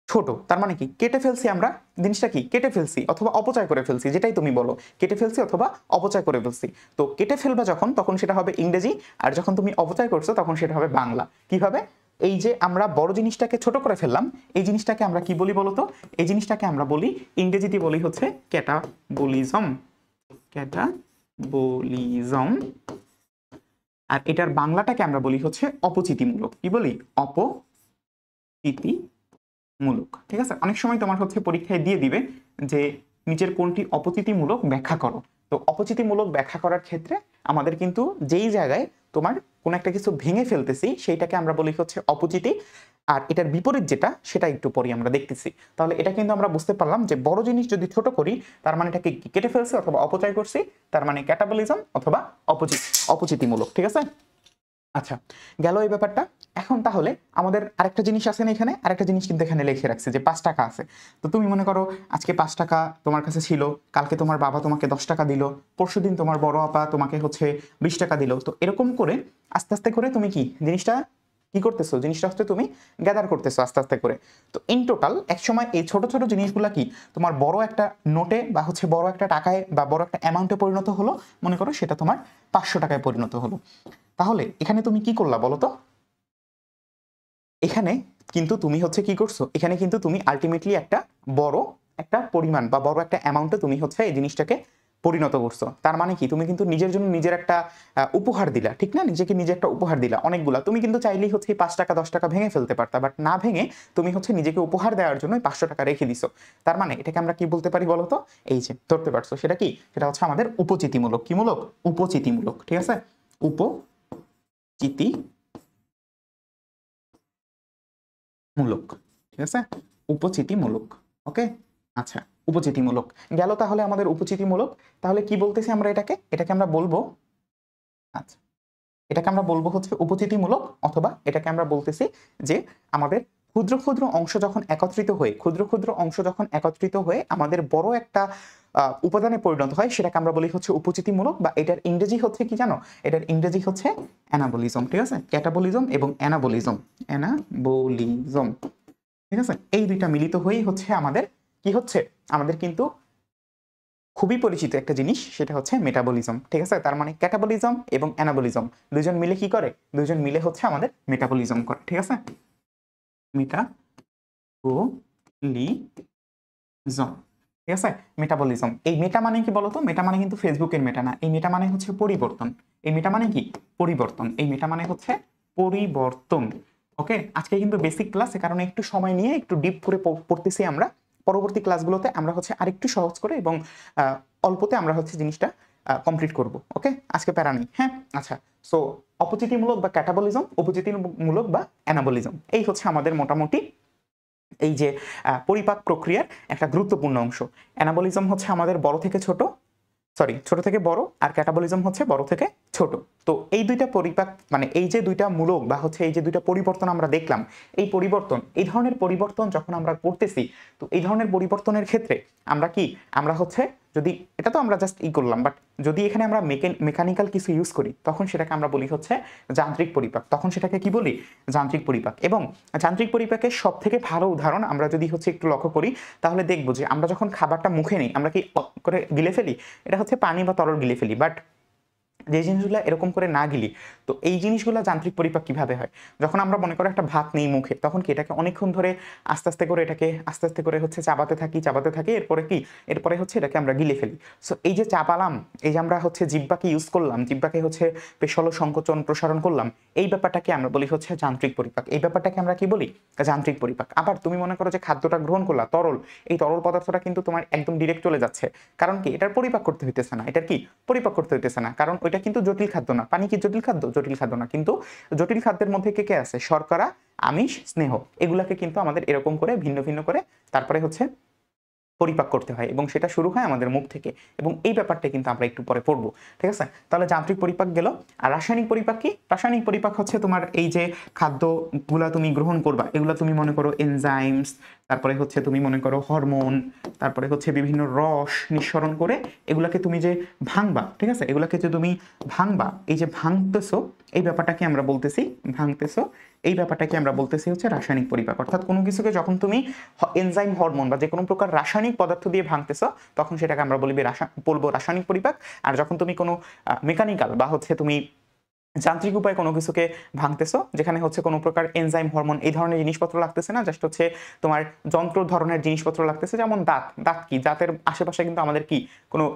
ছোট। তার মানে কি? কেটে ফেলছি আমরা জিনিসটা, কি কেটে ফেলছি অথবা অপচয় করে ফেলছি, যেটাই তুমি বলো, কেটে ফেলছি অথবা অপচয় করে ফেলছি। তো কেটে ফেলবা যখন, তখন সেটা হবে ইংরেজি, আর যখন তুমি অপচয় করছো তখন সেটা হবে বাংলা। কিভাবে? এই যে আমরা বড় জিনিসটাকে ছোট করে ফেললাম, এই জিনিসটাকে আমরা কি বলি বলতো? এই জিনিসটাকে আমরা বলি, ইংরেজিতে বলি হচ্ছে ক্যাটাবলিজম। আর এটার বাংলাটাকে আমরা বলি হচ্ছে অপচিতিমূলক। কি বলি? অপচিতি মূলক, ঠিক আছে। অনেক সময় তোমার হচ্ছে পরীক্ষায় দিয়ে দিবে যে নিচের কোনটি অপচিতিমূলক ব্যাখ্যা করো। তো অপচিতিমূলক ব্যাখ্যা করার ক্ষেত্রে আমাদের কিন্তু যেই জায়গায় তোমার কোন একটা কিছু ভেঙে ফেলতেছি সেইটাকে আমরা বলি হচ্ছে অপচিতি, আর এটার বিপরীত যেটা সেটা একটু পরে আমরা দেখতেছি। তাহলে এটা কিন্তু আমরা বুঝতে পারলাম যে বড় জিনিস যদি ছোট করি তার মানে এটাকে কেটে ফেলছি অথবা অপচয় করছি, তার মানে ক্যাটাবলিজম অথবা অপচিতিমূলক, ঠিক আছে। আচ্ছা, গেল এই ব্যাপারটা। এখন তাহলে আমাদের আরেকটা জিনিস আছে না, এখানে আরেকটা জিনিস কিন্তু এখানে লিখে রাখছে যে 5 টাকা আছে। তো তুমি মনে করো আজকে 5 টাকা তোমার কাছে ছিল, কালকে তোমার বাবা তোমাকে 10 টাকা দিল, পরশুদিন তোমার বড় আপা তোমাকে হচ্ছে 20 টাকা দিল। তো এরকম করে আস্তে আস্তে করে তুমি কি জিনিসটা কি করতেছো, জিনিসটা হচ্ছে তুমি গ্যাদার করতেছো আস্তে আস্তে করে। তো ইন টোটাল একসময় এই ছোট ছোট জিনিসগুলা কি তোমার বড় একটা নোটে বা হচ্ছে বড় একটা টাকায় বা বড় একটা অ্যামাউন্টে পরিণত হলো, মনে করো সেটা তোমার 500 টাকায় পরিণত হলো। তাহলে এখানে তুমি কি করলা বলো তো? এখানে কিন্তু তুমি হচ্ছে কি করছো, এখানে কিন্তু তুমি আলটিমেটলি বড় একটা পরিমাণ বা বড় একটা অ্যামাউন্টে তুমি হচ্ছে এই জিনিসটাকে পরিণত করছো। তার মানে কি তুমি কিন্তু নিজের জন্য নিজের একটা উপহার দিলা, ঠিক না? নিজেকে নিজে একটা উপহার দিলা অনেকগুলা। তুমি কিন্তু চাইলেই হচ্ছে 5 টাকা 10 টাকা ভেঙে ফেলতে পারতা, বাট না ভেঙে তুমি হচ্ছে নিজেকে উপহার দেওয়ার জন্য 500 টাকা রেখে দিছো। তার মানে এটাকে আমরা কি বলতে পারি বলো তো? এই যে ধরতে পারছো, সেটা কি? সেটা হচ্ছে আমাদের উপচিতিমূলক। কি মূলক? উপচিতিমূলক, ঠিক আছে? উপচিতি মূলক, ঠিক আছে? উপচিতিমূলক। ওকে, আচ্ছা, উপচিতিমূলক গেল। তাহলে আমাদের উপচিতিমূলক, তাহলে কি বলতেছি আমরা এটাকে? এটাকে আমরা বলবো, আচ্ছা, এটাকে আমরা বলবো হচ্ছে উপচিতিমূলক, অথবা এটাকে আমরা বলতেছি যে আমাদের ক্ষুদ্র ক্ষুদ্র অংশ যখন একত্রিত হয়ে, ক্ষুদ্র ক্ষুদ্র অংশ যখন একত্রিত হয়ে আমাদের বড় একটা উপাদানে পরিণত হয়, সেটাকে আমরা বলি হচ্ছে উপচিতিমূলক। বা এটার ইংরেজি হচ্ছে কি জানো? এটার ইংরেজি হচ্ছে অ্যানাবলিজম, ঠিক আছে? ক্যাটাবলিজম এবং অ্যানাবলিজম, অ্যানাবলিজম, ঠিক আছে? এই দুইটা মিলিত হয়েই হচ্ছে আমাদের কি হচ্ছে, আমাদের কিন্তু খুবই পরিচিত একটা জিনিস, সেটা হচ্ছে মেটাবলিজম, ঠিক আছে? তার মানে ক্যাটাবলিজম এবং অ্যানাবলিজম দুইজন মিলে কি করে? দুইজন মিলে হচ্ছে আমাদের মেটাবলিজম করে, ঠিক আছে? মেটাবলিজম, ঠিক আছে? মেটাবলিজম। এই মেটা মানে কি বলতো? মেটা মানে কিন্তু ফেসবুকের মেটা না। এই মেটা মানে হচ্ছে পরিবর্তন। এই মেটা মানে কি? পরিবর্তন। এই মেটা মানে হচ্ছে পরিবর্তন। ওকে, আজকে কিন্তু বেসিক ক্লাস, এ কারণে একটু সময় নিয়ে একটু ডিপ করে পড়তেছি আমরা। পরবর্তী ক্লাসগুলোতে আমরা হচ্ছে আরেকটু সহজ করে এবং অল্পতে আমরা হচ্ছে জিনিসটা কমপ্লিট করব। ওকে, আজকে প্যারা নেই, হ্যাঁ? আচ্ছা, সো অপচিতিমূলক বা ক্যাটাবলিজম, উপচিতিমূলক বা অ্যানাবলিজম, এই হচ্ছে আমাদের মোটামুটি এই যে পরিপাক প্রক্রিয়ার একটা গুরুত্বপূর্ণ অংশ। অ্যানাবলিজম হচ্ছে আমাদের বড় থেকে ছোট, সরি, ছোট থেকে বড়, আর ক্যাটাবলিজম হচ্ছে বড় থেকে ছোট। তো এই দুইটা পরিপাক মানে এই যে দুইটা মূলক বা হচ্ছে এই যে দুইটা পরিবর্তন আমরা দেখলাম, এই পরিবর্তন, এই ধরনের পরিবর্তন যখন আমরা করতেছি, তো এই ধরনের পরিবর্তনের ক্ষেত্রে আমরা কি, আমরা হচ্ছে যদি এটা তো আমরা জাস্ট করলাম, বাট যদি এখানে আমরা মেকানিক্যাল কিছু ইউজ করি, তখন সেটাকে আমরা বলি হচ্ছে যান্ত্রিক পরিপাক। তখন সেটাকে কি বলি? যান্ত্রিক পরিপাক। এবং যান্ত্রিক পরিপাকের সব থেকে ভালো উদাহরণ আমরা যদি হচ্ছে একটু লক্ষ্য করি, তাহলে দেখবো যে আমরা যখন খাবারটা মুখে নিই, আমরা কি করে গিলে ফেলি? এটা হচ্ছে পানি বা তরল গিলে ফেলি, বাট যে জিনিসগুলো এরকম করে না গিলি, তো এই জিনিসগুলো যান্ত্রিক পরিপাক কিভাবে হয়? যখন আমরা মনে করো একটা ভাত নেই মুখে, তখন কি এটাকে অনেকক্ষণ ধরে আস্তে আস্তে করে এটাকে আস্তে আস্তে করে হচ্ছে চাবাতে থাকি, এরপরে কি, এরপরে হচ্ছে এটাকে আমরা গিলে ফেলি। সো এই যে চাপালাম, এই যে আমরা হচ্ছে জিহ্বাকে ইউজ করলাম, জিহ্বাকে হচ্ছে পেশল সংকোচন প্রসারণ করলাম, এই ব্যাপারটাকে আমরা বলি হচ্ছে যান্ত্রিক পরিপাক। এই ব্যাপারটাকে আমরা কি বলি? যান্ত্রিক পরিপাক। আবার তুমি মনে করো যে খাদ্যটা গ্রহণ করলা তরল, এই তরল পদার্থটা কিন্তু তোমার একদম ডিরেক্ট চলে যাচ্ছে, কারণ কি? এটার পরিপাক করতে হইতেছে না। এটার কি? পরিপাক করতে হইতেছে না, কারণ ওইটা কিন্তু জটিল খাদ্য না। পানি কি জটিল খাদ্য? জটিল খাদ্য না। কিন্তু জটিল খাদ্যের মধ্যে কে কে আছে? শর্করা, আমিষ, স্নেহ, এগুলাকে কিন্তু আমাদের এরকম করে ভিন্ন ভিন্ন করে তারপরে হচ্ছে পরিপাক করতে হয়, এবং সেটা শুরু হয় আমাদের মুখ থেকে। এবং এই ব্যাপারটা কিন্তু আমরা একটু পরে পড়বো, ঠিক আছে? তাহলে যান্ত্রিক পরিপাক গেল। আর রাসায়নিক পরিপাক কি? রাসায়নিক পরিপাক হচ্ছে তোমার এই যে খাদ্যগুলা তুমি গ্রহণ করবা, এগুলা তুমি মনে করো এনজাইমস, তারপরে হচ্ছে তুমি মনে করো হরমোন, তারপরে হচ্ছে বিভিন্ন রস নিঃসরণ করে এগুলাকে তুমি যে ভাঙবা, ঠিক আছে? এগুলাকে যে তুমি ভাঙবা, এই যে ভাঙতেছো, এই ব্যাপারটাকে আমরা বলতেছি ভাঙতেছো, এই ব্যাপারটাকে আমরা বলতেছি হচ্ছে রাসায়নিক পরিপাক। অর্থাৎ কোনো কিছুকে যখন তুমি এনজাইম, হরমোন বা যে কোনো প্রকার রাসায়নিক পদার্থ দিয়ে ভাঙতেছো, তখন সেটাকে আমরা বলবো রাসায়নিক পরিপাক। আর যখন তুমি কোনো মেকানিক্যাল বা হচ্ছে তুমি যান্ত্রিক উপায়ে কোনো কিছুকে ভাঙতেছো, যেখানে হচ্ছে কোনো প্রকার এনজাইম, হরমোন এই ধরনের জিনিসপত্র লাগতেছে না, জাস্ট হচ্ছে তোমার যন্ত্র ধরনের জিনিসপত্র লাগতেছে, যেমন দাঁত। দাঁত কি? দাঁতের আশেপাশে কিন্তু আমাদের কি কোনো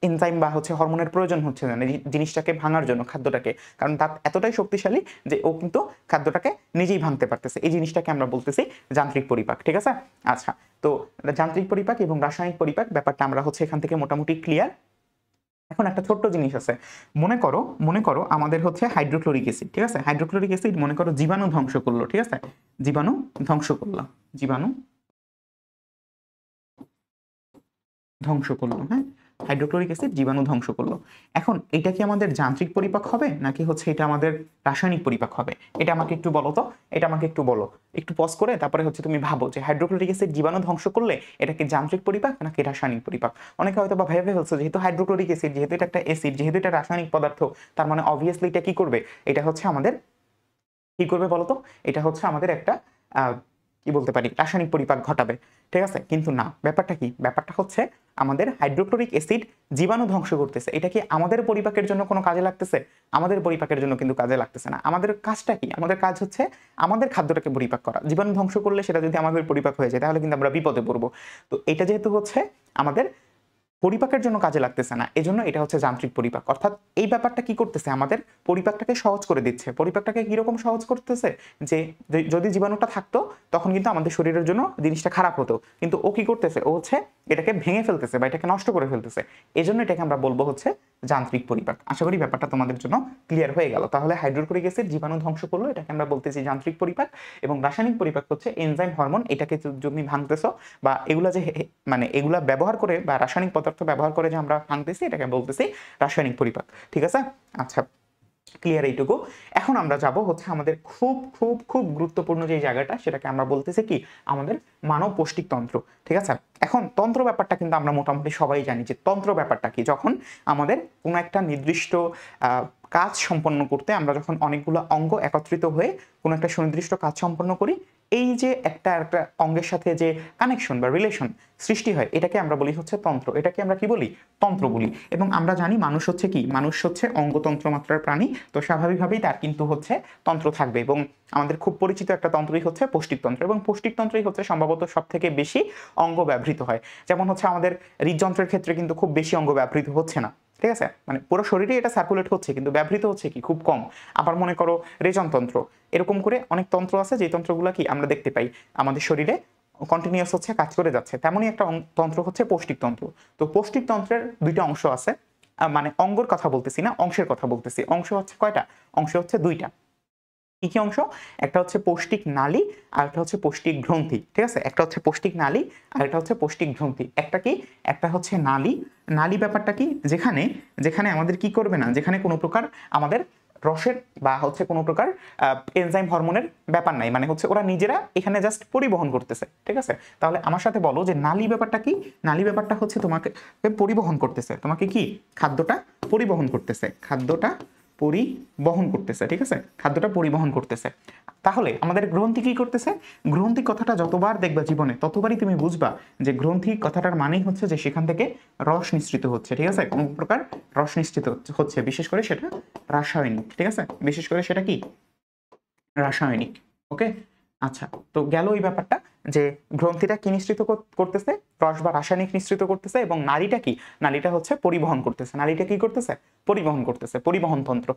এনজাইম বা হচ্ছে হরমোনের প্রয়োজন হচ্ছে না জিনিসটাকে ভাঙার জন্য, খাদ্যটাকে, কারণ দাঁত এতটাই শক্তিশালী যে ও কিন্তু খাদ্যটাকে নিজেই ভাঙতে পারতেছে। এই জিনিসটাকে আমরা বলতেছি যান্ত্রিক পরিপাক, ঠিক আছে? আচ্ছা, তো যান্ত্রিক পরিপাক এবং রাসায়নিক পরিপাক ব্যাপারটা আমরা হচ্ছে এখান থেকে মোটামুটি ক্লিয়ার। এখন একটা ছোট্ট জিনিস আছে, মনে করো আমাদের হচ্ছে হাইড্রোক্লোরিক অ্যাসিড, ঠিক আছে? হাইড্রোক্লোরিক অ্যাসিড মনে করো জীবাণু ধ্বংস করলো, ঠিক আছে? জীবাণু ধ্বংস করলো, জীবাণু ধ্বংস করলো, হ্যাঁ? হাইড্রোক্লোরিক অ্যাসিড জীবাণু ধ্বংস করলো। এখন এটা কি আমাদের যান্ত্রিক পরিপাক হবে, নাকি হচ্ছে এটা আমাদের রাসায়নিক পরিপাক হবে? এটা আমাকে একটু বলো তো, এটা আমাকে একটু বলো, একটু পজ করে তারপরে হচ্ছে তুমি ভাবো যে হাইড্রোক্লোরিক অ্যাসিড জীবাণু ধ্বংস করলে এটা কি যান্ত্রিক পরিপাক নাকি রাসায়নিক পরিপাক? অনেকে হয়তো বা ভেবে ফেলছো যেহেতু হাইড্রোক্লোরিক অ্যাসিড, যেহেতু এটা একটা অ্যাসিড, যেহেতু এটা রাসায়নিক পদার্থ, তার মানে অবভিয়াসলি এটা কি করবে? এটা হচ্ছে আমাদের কি করবে বলতো? এটা হচ্ছে আমাদের একটা কি বলতে পারি, রাসায়নিক পরিপাক ঘটাবে। ঠিক আছে? কিন্তু না, ব্যাপারটা কি? ব্যাপারটা হচ্ছে আমাদের হাইড্রোক্লোরিক অ্যাসিড জীবাণু ধ্বংস করতেছে। এটা কি আমাদের পরিপাকের জন্য কোনো কাজে লাগতেছে? আমাদের পরিপাকের জন্য কিন্তু কাজে লাগতেছে না। আমাদের কাজটা কি? আমাদের কাজ হচ্ছে আমাদের খাদ্যটাকে পরিপাক করা। জীবাণু ধ্বংস করলে সেটা যদি আমাদের পরিপাক হয়ে যায় তাহলে কিন্তু আমরা বিপদে পড়ব। তো এটা যেহেতু হচ্ছে আমাদের পরিপাকের জন্য কাজে লাগতেছে না, এজন্য এটা হচ্ছে যান্ত্রিক পরিপাক। অর্থাৎ এই ব্যাপারটা কি করতেছে? আমাদের পরিপাকটাকে সহজ করে দিচ্ছে। পরিপাকটাকে কিরকম সহজ করতেছে? যে যদি জীবাণুটা থাকতো তখন কিন্তু আমাদের শরীরের জন্য জিনিসটা খারাপ হতো, কিন্তু ও কি করতেছে? ও হচ্ছে এটাকে ভেঙে ফেলতেছে বা এটাকে নষ্ট করে ফেলতেছে। এজন্য এটাকে আমরা বলবো হচ্ছে যান্ত্রিক পরিপাক। আশা করি ব্যাপারটা তোমাদের জন্য ক্লিয়ার হয়ে গেল। তাহলে হাইড্রোক্লোরিক অ্যাসিড জীবাণু ধ্বংস করলো, এটাকে আমরা বলতেছি যান্ত্রিক পরিপাক। এবং রাসায়নিক পরিপাক হচ্ছে এনজাইম, হরমোন, এটাকে তুমি ভাঙতেছো বা এগুলা যে মানে এগুলা ব্যবহার করে বা রাসায়নিক পদার্থ ব্যবহার করে যে আমরা ভাঙতেছি, এটাকে বলতেছি রাসায়নিক পরিপাক। ঠিক আছে? আচ্ছা, ক্লিয়ার এইটুকু। এখন আমরা যাব হচ্ছে আমাদের খুব খুব খুব গুরুত্বপূর্ণ যে জায়গাটা, সেটাকে আমরা বলতেছি কি আমাদের মানব পৌষ্টিক তন্ত্র। ঠিক আছে? এখন তন্ত্র ব্যাপারটা কিন্তু আমরা মোটামুটি সবাই জানি যে তন্ত্র ব্যাপারটা কি। যখন আমাদের কোনো একটা নির্দিষ্ট কাজ সম্পন্ন করতে আমরা যখন অনেকগুলো অঙ্গ একত্রিত হয়ে কোনো একটা সুনির্দিষ্ট কাজ সম্পন্ন করি, এই যে একটা অঙ্গের সাথে যে কানেকশন বা রিলেশন সৃষ্টি হয়, এটাকে আমরা বলি হচ্ছে তন্ত্র। এটাকে আমরা কি বলি? তন্ত্র বলি। এবং আমরা জানি মানুষ হচ্ছে কি, মানুষ হচ্ছে অঙ্গতন্ত্র মাত্রার প্রাণী। তো স্বাভাবিকভাবেই তার কিন্তু হচ্ছে তন্ত্র থাকবে। এবং আমাদের খুব পরিচিত একটা তন্ত্রই হচ্ছে পৌষ্টিকতন্ত্র। এবং পৌষ্টিকতন্ত্রই হচ্ছে সম্ভবত সব থেকে বেশি অঙ্গ ব্যবহৃত হয়। যেমন হচ্ছে আমাদের হৃদযন্ত্রের ক্ষেত্রে কিন্তু খুব বেশি অঙ্গ ব্যবহৃত হচ্ছে না। ঠিক আছে? মানে পুরো শরীরে এটা সার্কুলেট হচ্ছে, কিন্তু ব্যবহৃত হচ্ছে কি খুব কম। আবার মনে করো রেচনতন্ত্র, এরকম করে অনেক তন্ত্র আছে যে তন্ত্রগুলো কি আমরা দেখতে পাই আমাদের শরীরে কন্টিনিউয়াস হচ্ছে কাজ করে যাচ্ছে। তেমনই একটা তন্ত্র হচ্ছে পৌষ্টিকতন্ত্র। তো পৌষ্টিকতন্ত্রের দুইটা অংশ আছে, মানে অঙ্গর কথা বলতেছি না, অংশের কথা বলতেছি। অংশ হচ্ছে কয়টা? অংশ হচ্ছে দুইটা। কি কি অংশ? একটা হচ্ছে পৌষ্টিক নালী আর একটা হচ্ছে পৌষ্টিক গ্রন্থি। ঠিক আছে? একটা হচ্ছে পৌষ্টিক নালী আর একটা হচ্ছে পৌষ্টিক গ্রন্থি। একটা কি? একটা হচ্ছে নালী। নালী ব্যাপারটা কি? যেখানে যেখানে আমাদের কি করবে না, যেখানে কোনো প্রকার আমাদের রসের বা হচ্ছে কোনো প্রকার এনজাইম হরমোনের ব্যাপার নাই, মানে হচ্ছে ওরা নিজেরা এখানে জাস্ট পরিবহন করতেছে। ঠিক আছে? তাহলে আমার সাথে বলো যে নালী ব্যাপারটা কি? নালী ব্যাপারটা হচ্ছে তোমাকে পরিবহন করতেছে, তোমাকে কি খাদ্যটা পরিবহন করতেছে, খাদ্যটা পরিবহন করতেছে। ঠিক আছে? খাদ্যটা পরিবহন করতেছে। তাহলে আমাদের গ্রন্থি কি করতেছে? গ্রন্থি কথাটা যতবার দেখবা জীবনে ততবারই তুমি বুঝবা যে গ্রন্থি কথাটার মানেই হচ্ছে যে সেখান থেকে রস নিঃসৃত হচ্ছে। ঠিক আছে? কোন প্রকার রস নিঃসৃত হচ্ছে, বিশেষ করে সেটা রাসায়নিক। ঠিক আছে? বিশেষ করে সেটা কি রাসায়নিক। ওকে, আচ্ছা, তো গেল এই ব্যাপারটা যে গ্রন্থিটা কি নিঃসৃত করতেছে, রস বা রাসায়নিক নিঃসৃত করতেছে, এবং নালীটা কি, নালীটা হচ্ছে পরিবহন করতেছে। নালীটা কি করতেছে? পরিবহন করতেছে, পরিবহন তন্ত্র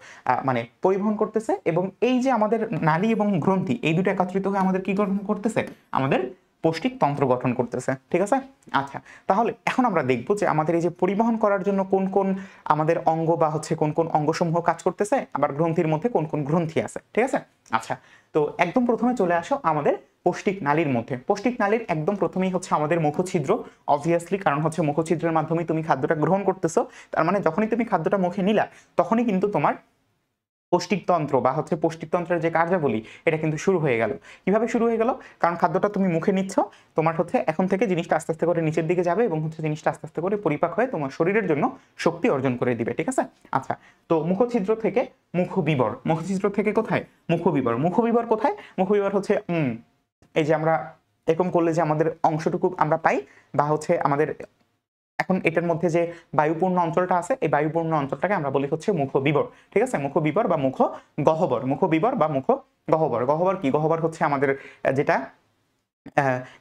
মানে পরিবহন করতেছে। এবং এই যে আমাদের নালী এবং গ্রন্থি এই দুটো একত্রিত হয়ে আমাদের কি গঠন করতেছে? আমাদের পৌষ্টিক তন্ত্র গঠন করতেছে। ঠিক আছে? আচ্ছা, তাহলে এখন আমরা দেখব যে আমাদের এই যে পরিবহন করার জন্য কোন কোন আমাদের অঙ্গ বা হচ্ছে কোন কোন অঙ্গসমূহ কাজ করতেছে, আবার গ্রন্থির মধ্যে কোন কোন গ্রন্থি আছে। ঠিক আছে? আচ্ছা, তো একদম প্রথমে চলে আসো আমাদের পৌষ্টিক নালীর মধ্যে। পৌষ্টিক নালীর একদম প্রথমেই হচ্ছে আমাদের মুখছিদ্র, অবভিয়াসলি, কারণ হচ্ছে মুখছিদ্রের মাধ্যমে তুমি খাদ্যটা গ্রহণ করতেছো। তার মানে যখনই তুমি খাদ্যটা মুখে নিলা তখনই কিন্তু তোমার পৌষ্টিকতন্ত্র বা হচ্ছে পৌষ্টিকতন্ত্রের যে কার্যাবলী এটা কিন্তু শুরু হয়ে গেল। কিভাবে শুরু হয়ে গেল? কারণ খাদ্যটা তুমি মুখে নিচ্ছ, তোমার হচ্ছে এখন থেকে জিনিসটা আস্তে আস্তে করে নিচের দিকে যাবে এবং হচ্ছে জিনিসটা আস্তে আস্তে করে পরিপাক হয়ে তোমার শরীরের জন্য শক্তি অর্জন করে দিবে। ঠিক আছে? আচ্ছা, তো মুখছিদ্র থেকে মুখবিবর, মুখছিদ্র থেকে কোথায়? মুখবিবর। মুখবিবর কোথায়? মুখবিবর হচ্ছে এই যে আমরা এরকম করলে যে আমাদের অংশটুকু আমরা পাই, বা হচ্ছে আমাদের এখন এটার মধ্যে যে বায়ুপূর্ণ অঞ্চলটা আছে, এই বায়ুপূর্ণ অঞ্চলটাকে আমরা বলি হচ্ছে মুখবিবর। ঠিক আছে? মুখবিবর বা মুখ গহ্বর, মুখবিবর বা মুখ গহ্বর। গহ্বর কি? গহ্বর হচ্ছে আমাদের যেটা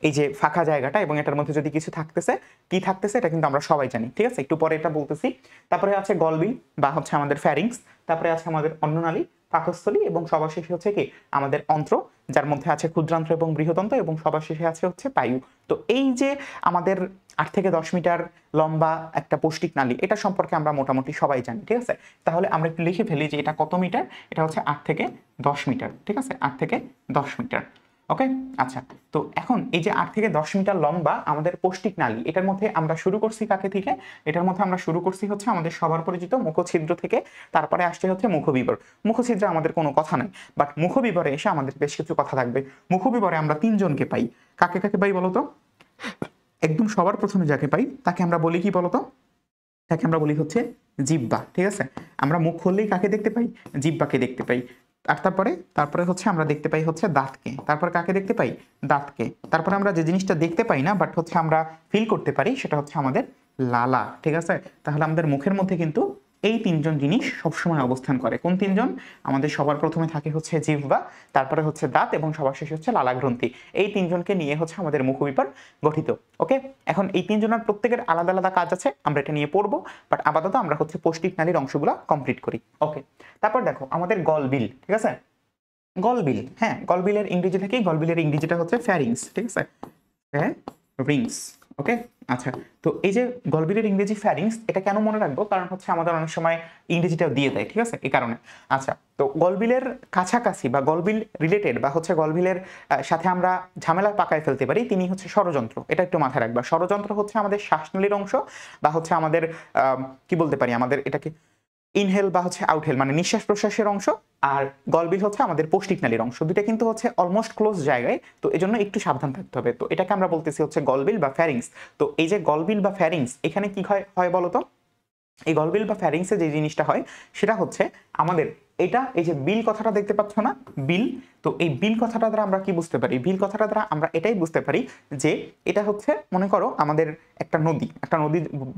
এই যে ফাঁকা জায়গাটা, এবং এটার মধ্যে যদি কিছু থাকতেছে, কি থাকতেছে এটা কিন্তু আমরা সবাই জানি। ঠিক আছে? একটু পরে এটা বলতেছি। তারপরে আছে গলবিল বা হচ্ছে আমাদের ফ্যারিংস, তারপরে আছে আমাদের অন্ননালী, পাকস্থলী, এবং সবার শেষে হচ্ছে কি আমাদের অন্ত্র, যার মধ্যে আছে ক্ষুদ্রান্ত্র এবং বৃহদন্ত্র, এবং সবার শেষে আছে হচ্ছে পায়ু। তো এই যে আমাদের 8 থেকে 10 মিটার লম্বা একটা পৌষ্টিক নালী, এটা সম্পর্কে আমরা মোটামুটি সবাই জানি। ঠিক আছে? তাহলে আমরা একটু লিখে ফেলি যে এটা কত মিটার। এটা হচ্ছে 8 থেকে 10 মিটার। ঠিক আছে? 8 থেকে 10 মিটার। ওকে, আচ্ছা, তো এখন এই যে 8 থেকে 10 মিটার লম্বা আমাদের পৌষ্টিক নালী, এটার মধ্যে আমরা শুরু করছি কাকে থেকে? এটার মধ্যে আমরা শুরু করছি হচ্ছে আমাদের সবার পরিচিত মুখছিদ্র থেকে। তারপরে আসছে হচ্ছে মুখবিবর। মুখছিদ্রে আমাদের কোনো কথা নাই, বাট মুখবিবরে এসে আমাদের বেশ কিছু কথা থাকবে। মুখবিবরে আমরা তিনজনকে পাই। কাকে কাকে পাই বলতো? একদম সবার প্রথমে যাকে পাই তাকে আমরা বলি কি বলতো? তাকে আমরা বলি হচ্ছে জিহ্বা। ঠিক আছে? আমরা মুখ খুললেই কাকে দেখতে পাই? জিহ্বাকে দেখতে পাই। আর তারপরে তারপরে হচ্ছে আমরা দেখতে পাই হচ্ছে দাঁতকে, তারপর কাকে দেখতে পাই, দাঁতকে। তারপরে আমরা যে জিনিসটা দেখতে পাই না বাট হচ্ছে আমরা ফিল করতে পারি সেটা হচ্ছে আমাদের লালা, ঠিক আছে। তাহলে আমাদের মুখের মধ্যে কিন্তু এই তিনজন জিনিস সবসময় অবস্থান করে। কোন তিনজন? আমাদের সবার প্রথমে থাকে হচ্ছে জিহ্বা, তারপরে হচ্ছে দাঁত এবং সবার শেষে হচ্ছে লালা গ্রন্থি। এই তিনজনকে নিয়ে হচ্ছে আমাদের মুখবিপার গঠিত। ওকে, এখন এই তিনজনের প্রত্যেকের আলাদা আলাদা কাজ আছে, আমরা এটা নিয়ে পড়বো, বাট আপাতত আমরা হচ্ছে পৌষ্টিক নালীর অংশগুলো কমপ্লিট করি। ওকে, তারপর দেখো আমাদের গলবিল, ঠিক আছে। গলবিল, হ্যাঁ, গলবিলের ইংরেজিটা কি? গলবিলের ইংরেজিটা হচ্ছে ফ্যারিংস, ঠিক আছে, ফ্যারিংস। ওকে, আচ্ছা। তো এই যে গলবিলের ইংরেজি ফ্যারিংস, এটা কেন মনে রাখবো? কারণ হচ্ছে আমাদের অনেক সময় ইংরেজিটাও দিয়ে দেয়, ঠিক আছে, এই কারণে। আচ্ছা, তো গলবিলের কাছাকাছি বা গলবিল রিলেটেড বা হচ্ছে গলবিলের সাথে আমরা ঝামেলা পাকায় ফেলতে পারি, তিনি হচ্ছে ষড়যন্ত্র। এটা একটু মাথায় রাখবা। ষড়যন্ত্র হচ্ছে আমাদের শ্বাসনালীর অংশ বা হচ্ছে আমাদের কি বলতে পারি, আমাদের এটাকে ইনহেল বা হচ্ছে আউটহেল মানে নিঃশ্বাস প্রশ্বাসের অংশ। আর গলবিল হচ্ছে আমাদের পৌষ্টিক নালীর অংশ। দুইটা কিন্তু হচ্ছে অলমোস্ট ক্লোজ জায়গায়, তো এই জন্য একটু সাবধান থাকতে হবে। তো এটাকে আমরা বলতেছি হচ্ছে গলবিল বা ফ্যারিংস। তো এই যে গলবিল বা ফ্যারিংস, এখানে কি হয় বলতো? এই গলবিল বা ফ্যারিংসে যে জিনিসটা হয় সেটা হচ্ছে আমাদের এটা, এই যে বিল কথাটা দেখতে পাচ্ছ না, বিল। তো এই বিল কথাটা দ্বারা আমরা কি বুঝতে পারি? বিল কথাটা দ্বারা আমরা এটাই বুঝতে পারি যে এটা হচ্ছে, মনে করো আমাদের একটা নদী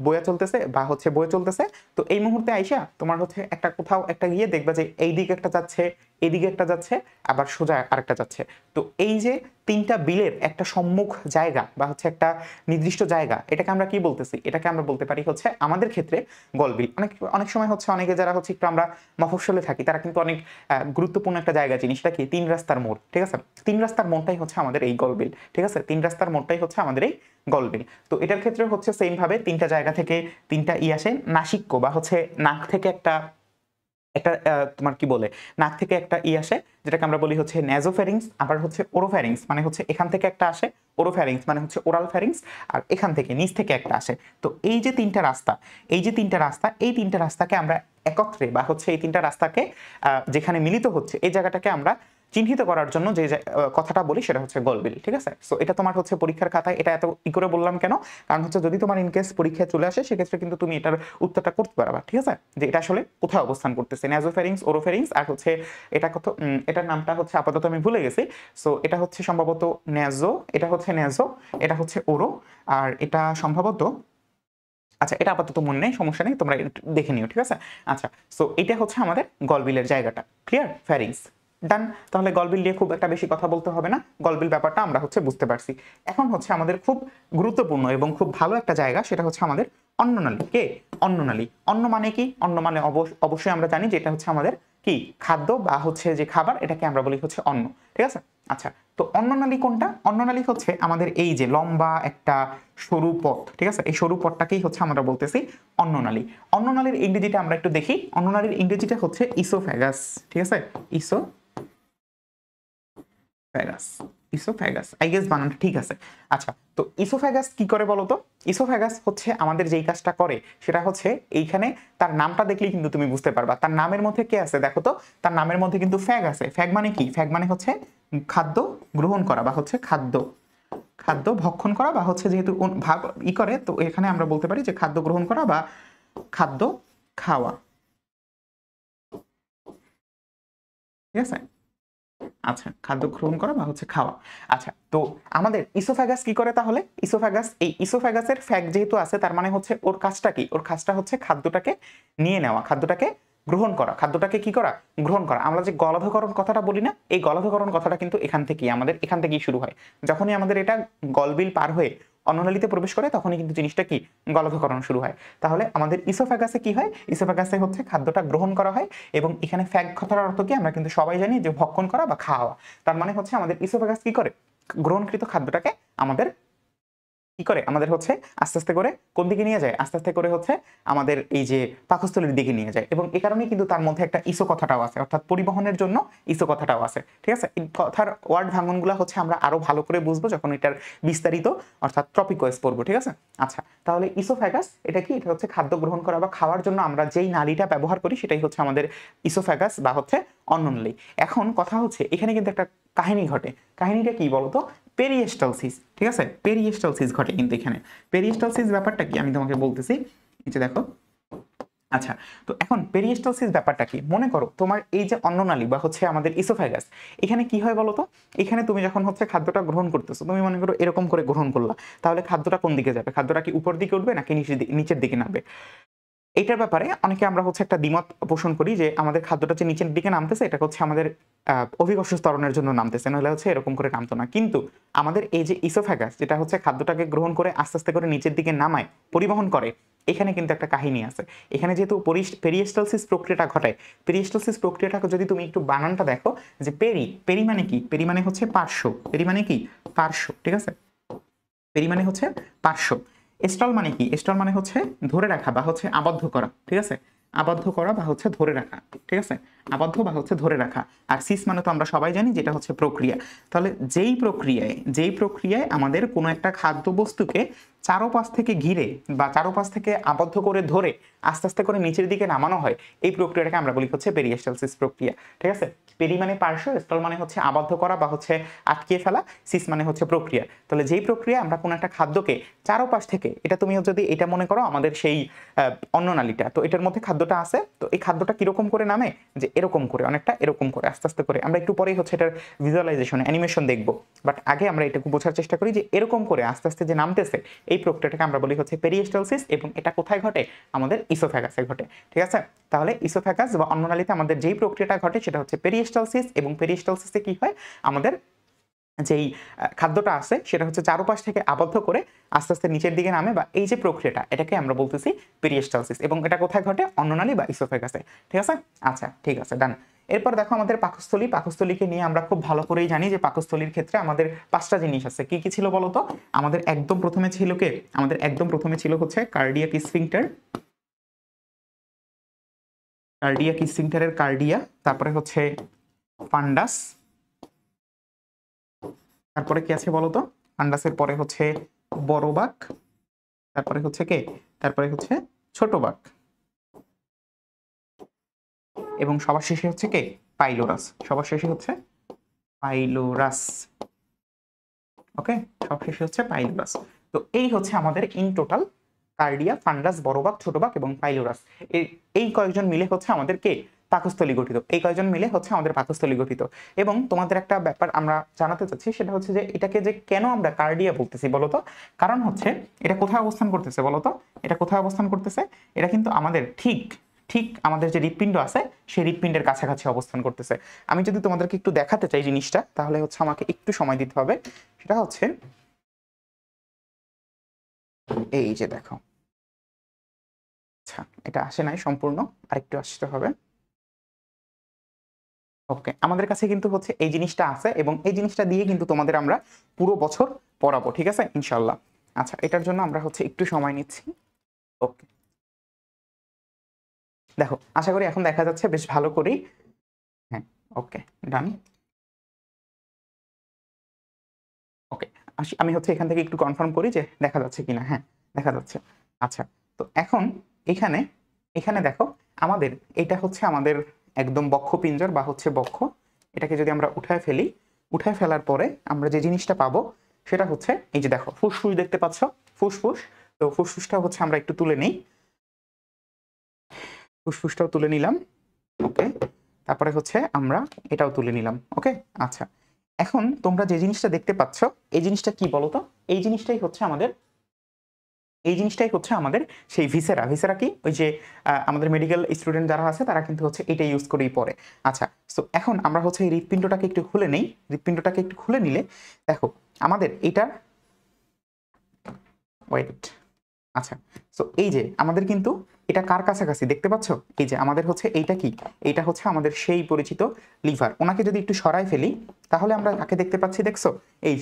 বয়ে চলতেছে বা হচ্ছে বয়ে চলতেছে। তো এই মুহূর্তে আইসা তোমার হচ্ছে একটা কোথাও একটা গিয়ে দেখবা যে এই দিকে একটা যাচ্ছে, এদিকে একটা যাচ্ছে, আবার সোজা আরেকটা যাচ্ছে। তো এই যে তিনটা বিলের একটা সম্মুখ জায়গা বা হচ্ছে একটা নির্দিষ্ট জায়গা, এটাকে আমরা কি বলতেছি? এটাকে আমরা বলতে পারি হচ্ছে আমাদের ক্ষেত্রে গলবিল। অনেক সময় হচ্ছে অনেকে যারা হচ্ছে একটু আমরা মফস্বলে থাকি তারা কিন্তু অনেক গুরুত্বপূর্ণ একটা জায়গা জিনিসটা কি, 3 রাস্তার মোড়, ঠিক আছে। 3 রাস্তার মোড়টাই হচ্ছে আমাদের এই গলবিল, ঠিক আছে। 3 রাস্তার মোড়টাই হচ্ছে আমাদের এই গলবিল। তো এটার ক্ষেত্রে হচ্ছে সেম ভাবে তিনটা জায়গা থেকে তিনটা আসে, নাসিক্য বা হচ্ছে নাক থেকে একটা একটা তোমার কি বলে, নাক থেকে একটা আসে, যেটাকে আমরা বলি হচ্ছে ন্যাজোফ্যারিংস। আবার হচ্ছে ওরোফ্যারিংস, মানে হচ্ছে এখান থেকে একটা আসে। ওরোফ্যারিংস মানে হচ্ছে ওরাল ফ্যারিংস। আর এখান থেকে নিচ থেকে একটা আসে। তো এই যে তিনটা রাস্তা, এই তিনটা রাস্তাকে আমরা একত্রে বা হচ্ছে এই তিনটা রাস্তাকে যেখানে মিলিত হচ্ছে এই জায়গাটাকে আমরা চিহ্নিত করার জন্য যে কথাটা বলি সেটা হচ্ছে গলবিল, ঠিক আছে। সো এটা তোমার হচ্ছে পরীক্ষার খাতায়, এটা এত ই করে বললাম কেন? কারণ হচ্ছে যদি তোমার ইনকেস পরীক্ষায় চলে আসে সেক্ষেত্রে কিন্তু তুমি এটার উত্তরটা করতে পারবা, ঠিক আছে, যে এটা আসলে কোথায় অবস্থান করতেছে। ন্যাজোফ্যারিংস, ওরোফ্যারিংস, আর হচ্ছে এটা কত, এটার নামটা হচ্ছে আপাতত আমি ভুলে গেছি। সো এটা হচ্ছে সম্ভবত ন্যাজো, এটা হচ্ছে ন্যাজো, এটা হচ্ছে ওরো, আর এটা সম্ভবত, আচ্ছা এটা আপাতত মনে নেই, সমস্যা নেই, তোমরা দেখে নিও, ঠিক আছে। আচ্ছা, সো এটা হচ্ছে আমাদের গলবিলের জায়গাটা। ক্লিয়ার? ফ্যারিংস ডান। তাহলে গলবিল নিয়ে খুব একটা বেশি কথা বলতে হবে না, গলবিল ব্যাপারটা আমরা হচ্ছে বুঝতে পারছি। এখন হচ্ছে আমাদের খুব গুরুত্বপূর্ণ এবং খুব ভালো একটা জায়গা, সেটা হচ্ছে আমাদের অন্ননালী। কে? অন্ননালী। অন্ন মানে কি? অন্ন মানে অবশ্যই আমরা জানি যে এটা হচ্ছে আমাদের কি, খাদ্য বা হচ্ছে যে খাবার, এটাকে আমরা বলি হচ্ছে অন্ন, ঠিক আছে। আচ্ছা, তো অন্ননালী কোনটা? অন্ননালী হচ্ছে আমাদের এই যে লম্বা একটা সরু পথ, ঠিক আছে, এই সরু পথটাকেই হচ্ছে আমরা বলতেছি অন্ননালী। অন্ননালীর ইংরেজিটা আমরা একটু দেখি। অন্ননালীর ইংরেজিটা হচ্ছে ইসোফ্যাগাস, ঠিক আছে, ইসোফ্যাগাস। ইসোফ্যাগাস, আই গেস বানানটা ঠিক আছে। আচ্ছা, তো ইসোফ্যাগাস কি করে বলো তো? ইসোফ্যাগাস হচ্ছে আমাদের যেই কাজটা করে সেটা হচ্ছে, এইখানে তার নামটা দেখলেই কিন্তু তুমি বুঝতে পারবা তার নামের মধ্যে কে আছে। দেখো তো, তার নামের মধ্যে কিন্তু ফ্যাগ আছে। ফ্যাগ মানে কি? ফ্যাগ মানে হচ্ছে খাদ্য গ্রহণ করা বা হচ্ছে খাদ্য ভক্ষণ করা বা হচ্ছে যেহেতু ভাগ ই করে, তো এখানে আমরা বলতে পারি যে খাদ্য গ্রহণ করা বা খাদ্য খাওয়া, ঠিক আছে। আচ্ছা, খাদ্য গ্রহণ করা বা হচ্ছে খাওয়া। আচ্ছা, তো আমাদের ইসোফ্যাগাস কি করে তাহলে? ইসোফ্যাগাস, এই ইসোফ্যাগাসের ফ্যাগ যেহেতু আছে তার মানে হচ্ছে ওর কাজটা কি? ওর কাজটা হচ্ছে খাদ্যটাকে নিয়ে নেওয়া, খাদ্যটাকে গ্রহণ করা, খাদ্যটাকে কি করা? গ্রহণ করা। আমরা যে গলধকরণ কথাটা বলি না, এই গলধকরণ কথাটা কিন্তু এখান থেকেই শুরু হয়। যখনই আমাদের এটা গলবিল পার হয়ে অন্ননালীতে প্রবেশ করে তখনই কিন্তু জিনিসটা কি, গলধকরণ শুরু হয়। তাহলে আমাদের ইসোফ্যাগাসে কি হয়? ইসোফ্যাগাসে হচ্ছে খাদ্যটা গ্রহণ করা হয়, এবং এখানে ফ্যাগ কথার অর্থ কি আমরা কিন্তু সবাই জানি যে ভক্ষণ করা বা খাওয়া। তার মানে হচ্ছে আমাদের ইসোফ্যাগাস কি করে? গ্রহণকৃত খাদ্যটাকে আমাদের কি করে, আমাদের হচ্ছে আস্তে আস্তে করে কোন দিকে নিয়ে যায়? আস্তে আস্তে করে হচ্ছে আমাদের এই যে পাকস্থলীর দিকে নিয়ে যায়। এবং এই কারণেই কিন্তু তার মধ্যে একটা ইসো কথাটাও আছে, অর্থাৎ পরিবহনের জন্য ইসো কথাটাও আছে, ঠিক আছে। এই কথার ওয়ার্ড ভাঙনগুলো হচ্ছে আমরা আরো ভালো করে বুঝবো যখন এটার বিস্তারিত অর্থাৎ টপিক ওয়াইজ পড়বো, ঠিক আছে। আচ্ছা, তাহলে ইসোফ্যাগাস এটা কি? এটা হচ্ছে খাদ্য গ্রহণ করা বা খাওয়ার জন্য আমরা যেই নালীটা ব্যবহার করি সেটাই হচ্ছে আমাদের ইসোফ্যাগাস বা হচ্ছে অন্ননালী। এখন কথা হচ্ছে এখানে কিন্তু একটা কাহিনী ঘটে। কাহিনীটা কি বলতো? পেরিয়েস্টালসিস, ঠিক আছে, পেরিয়েস্টালসিস ঘটে কিন্তু এখানে। পেরিয়েস্টালসিস ব্যাপারটা কি আমি তোমাকে বলতেছি। এই যে দেখো, আচ্ছা, তো এখন পেরিস্টালসিস ব্যাপারটা কি? মনে করো তোমার এই যে অন্ননালী বা হচ্ছে আমাদের ইসোফেগাস, এখানে কি হয় বলো তো? এখানে তুমি যখন হচ্ছে খাদ্যটা গ্রহণ করতেছো, তুমি মনে করো এরকম করে গ্রহণ করলা, তাহলে খাদ্যটা কোন দিকে যাবে? খাদ্যটা কি উপর দিকে উঠবে নাকি নিচের দিকে নামবে? এটার ব্যাপারে অনেকে আমরা হচ্ছে একটা দ্বিমত পোষণ করি যে আমাদের খাদ্যটা যে নিচের দিকে নামতেছে এটা হচ্ছে আমাদের অভিকর্ষ ত্বরণের জন্য নামতেছে, নাহলে হচ্ছে এরকম করে নামতো না। কিন্তু আমাদের এই যে ইসোফ্যাগাস যেটা হচ্ছে খাদ্যটাকে গ্রহণ করে আস্তে আস্তে করে নিচের দিকে নামায়, পরিবহন করে, এখানে কিন্তু একটা কাহিনী আছে। এখানে যেহেতু পেরিস্টালসিস প্রক্রিয়াটা ঘটায়, পেরিস্টালসিস প্রক্রিয়াটাকে যদি তুমি একটু বানানটা দেখো, যে পেরি মানে কি? পেরি মানে হচ্ছে পার্শ্ব, পেরি মানে কি? পার্শ্ব, ঠিক আছে? পেরি মানে হচ্ছে পার্শ্ব। স্টল মানে কি? স্টল মানে হচ্ছে ধরে রাখা বা হচ্ছে আবদ্ধ করা, ঠিক আছে? আবদ্ধ করা বা হচ্ছে ধরে রাখা, ঠিক আছে? আবদ্ধ বা হচ্ছে ধরে রাখা। আর সিস মানে তো আমরা সবাই জানি যেটা হচ্ছে প্রক্রিয়া। তাহলে যেই প্রক্রিয়ায় আমাদের কোনো একটা খাদ্যবস্তুকে চারোপাশ থেকে ঘিরে বা চারোপাশ থেকে আবদ্ধ করে ধরে আস্তে আস্তে করে নিচের দিকে নামানো হয়, এই প্রক্রিয়াটাকে আমরা বলি হচ্ছে পেরিস্টালসিস প্রক্রিয়া, ঠিক আছে? পেরি মানে পার্শ্ব, স্টল মানে হচ্ছে আবদ্ধ করা বা হচ্ছে আটকিয়ে ফেলা, সিস মানে হচ্ছে প্রক্রিয়া। তাহলে যেই প্রক্রিয়া আমরা কোনো একটা খাদ্যকে চারোপাশ থেকে, এটা তুমি যদি এটা মনে করো আমাদের সেই অন্ননালীটা, তো এটার মধ্যে খাদ্যটা আছে, তো এই খাদ্যটা কিরকম করে নামে? যে এরকম করে, অনেকটা এরকম করে আস্তে আস্তে করে। আমরা একটু পরেই হচ্ছে এটার ভিজুয়ালাইজেশন অ্যানিমেশন দেখবো, বাট আগে আমরা এটাকে বোঝার চেষ্টা করি যে এরকম করে আস্তে আস্তে যে নামতেছে, এই প্রক্রিয়াটাকে আমরা বলি হচ্ছে পেরিস্টালসিস, এবং এটা কোথায় ঘটে? আমাদের ইসোফ্যাগাসে ঘটে, ঠিক আছে? তাহলে ইসোফ্যাগাস বা অন্ননালীতে আমাদের যেই প্রক্রিয়াটা ঘটে সেটা হচ্ছে পেরিস্টালসিস, এবং পেরিস্টালসিসে কি হয়? আমাদের যেই খাদ্যটা আছে সেটা হচ্ছে চারপাশ থেকে আবদ্ধ করে আস্তে আস্তে নিচের দিকে নামে, বা এই যে প্রক্রিয়াটা, এটাকে আমরা বলতেছি পেরিস্টালসিস, এবং এটা কোথায় ঘটে? অন্ননালী বা ইসোফেগাসে, ঠিক আছে? আচ্ছা, ঠিক আছে, ডান। এরপর দেখো আমাদের পাকস্থলী। পাকস্থলীকে নিয়ে আমরা খুব ভালো করেই জানি যে পাকস্থলীর ক্ষেত্রে আমাদের 5টা জিনিস আছে। কি কি ছিল বলতো? আমাদের একদম প্রথমে ছিল কে? আমাদের একদম প্রথমে ছিল হচ্ছে কার্ডিয়াক স্ফিংক্টার, কার্ডিয়াক স্ফিংক্টারের কার্ডিয়া, তারপরে হচ্ছে ফান্ডাস, তারপরে কি আছে বলতো? ফান্ডাসের পরে হচ্ছে বড় বাক, তারপরে হচ্ছে কে? তারপরে হচ্ছে ছোট বাক, এবং সবার শেষে হচ্ছে কে? পাইলোরাস। সবার শেষে হচ্ছে পাইলোরাস, ওকে? সব শেষে হচ্ছে পাইলোরাস। তো এই হচ্ছে আমাদের ইন টোটাল কার্ডিয়া, ফান্ডাস, বড় বাক, ছোট বাক এবং পাইলোরাস। এই কয়েকজন মিলে হচ্ছে আমাদের কে? পাকস্থলী গঠিত। এই কয়েকজন মিলে হচ্ছে আমাদের পাকস্থলী গঠিত। এবং তোমাদের একটা ব্যাপার আমরা জানাতে চাচ্ছি, সেটা হচ্ছে যে এটাকে যে কেন আমরা কার্ডিয়া বলতেছি বলতো? কারণ হচ্ছে এটা কোথায় অবস্থান করতেছে বলতো? এটা কোথায় অবস্থান করতেছে? এটা কিন্তু আমাদের ঠিক ঠিক আমাদের যে হৃৎপিণ্ড আছে সেই হৃৎপিণ্ডের কাছাকাছি অবস্থান করতেছে। আমি যদি তোমাদেরকে একটু দেখাতে চাই জিনিসটা, তাহলে হচ্ছে আমাকে একটু সময় দিতে হবে। সেটা হচ্ছে এই যে দেখো, আচ্ছা এটা আসে নাই সম্পূর্ণ, আরেকটু আসতে হবে। ওকে, আমাদের কাছে কিন্তু হচ্ছে এই জিনিসটা আছে, এবং এই জিনিসটা দিয়ে কিন্তু তোমাদের আমরা পুরো বছর পড়াবো, ঠিক আছে? ইনশাল্লাহ। আচ্ছা, এটার জন্য আমরা হচ্ছে একটু সময় নিচ্ছি। ওকে, দেখো আশা করি এখন দেখা যাচ্ছে বেশ ভালো করেই। হ্যাঁ, ওকে, ডান। ওকে, আমি হচ্ছে এখান থেকে একটু কনফার্ম করি যে দেখা যাচ্ছে কিনা। হ্যাঁ, দেখা যাচ্ছে। আচ্ছা, তো এখন এখানে এখানে দেখো, আমাদের এটা হচ্ছে আমাদের একদম বক্ষপিঞ্জর বা হচ্ছে বক্ষ। এটাকে যদি আমরা উঠায় ফেলি, উঠায় ফেলার পরে আমরা যে জিনিসটা পাবো সেটা হচ্ছে এই যে দেখো, ফুসফুস দেখতে পাচ্ছ? ফুসফুস। তো ফুসফুসটা হচ্ছে আমরা একটু তুলে নিই, ফুসফুসটাও তুলে নিলাম, ওকে। তারপরে হচ্ছে আমরা এটাও তুলে নিলাম, ওকে। আচ্ছা, এখন তোমরা যে জিনিসটা দেখতে পাচ্ছ, এই জিনিসটা কি বলতো? এই জিনিসটাই হচ্ছে আমাদের এই জিনিসটাই হচ্ছে আমাদের সেই ভিসেরা। ভিসেরা কি? ওই যে আমাদের মেডিকেল স্টুডেন্ট যারা আছে তারা কিন্তু হচ্ছে এটা ইউজ করেই পড়ে। আচ্ছা, সো এখন আমরা হচ্ছে এই হৃৎপিণ্ডটাকে একটু খুলে নেই। হৃৎপিণ্ডটাকে একটু খুলে নিলে দেখো আমাদের এটা, ওয়েট, আচ্ছা, সো এই যে আমাদের কিন্তু এটা কার কাছাকাছি দেখতে পাচ্ছ? এই যে আমাদের হচ্ছে এইটা কি? এইটা হচ্ছে আমাদের সেই পরিচিত লিভার। ওনাকে যদি একটু সরাই ফেলি, তাহলে আমরা কাকে দেখতে পাচ্ছি দেখছো? এই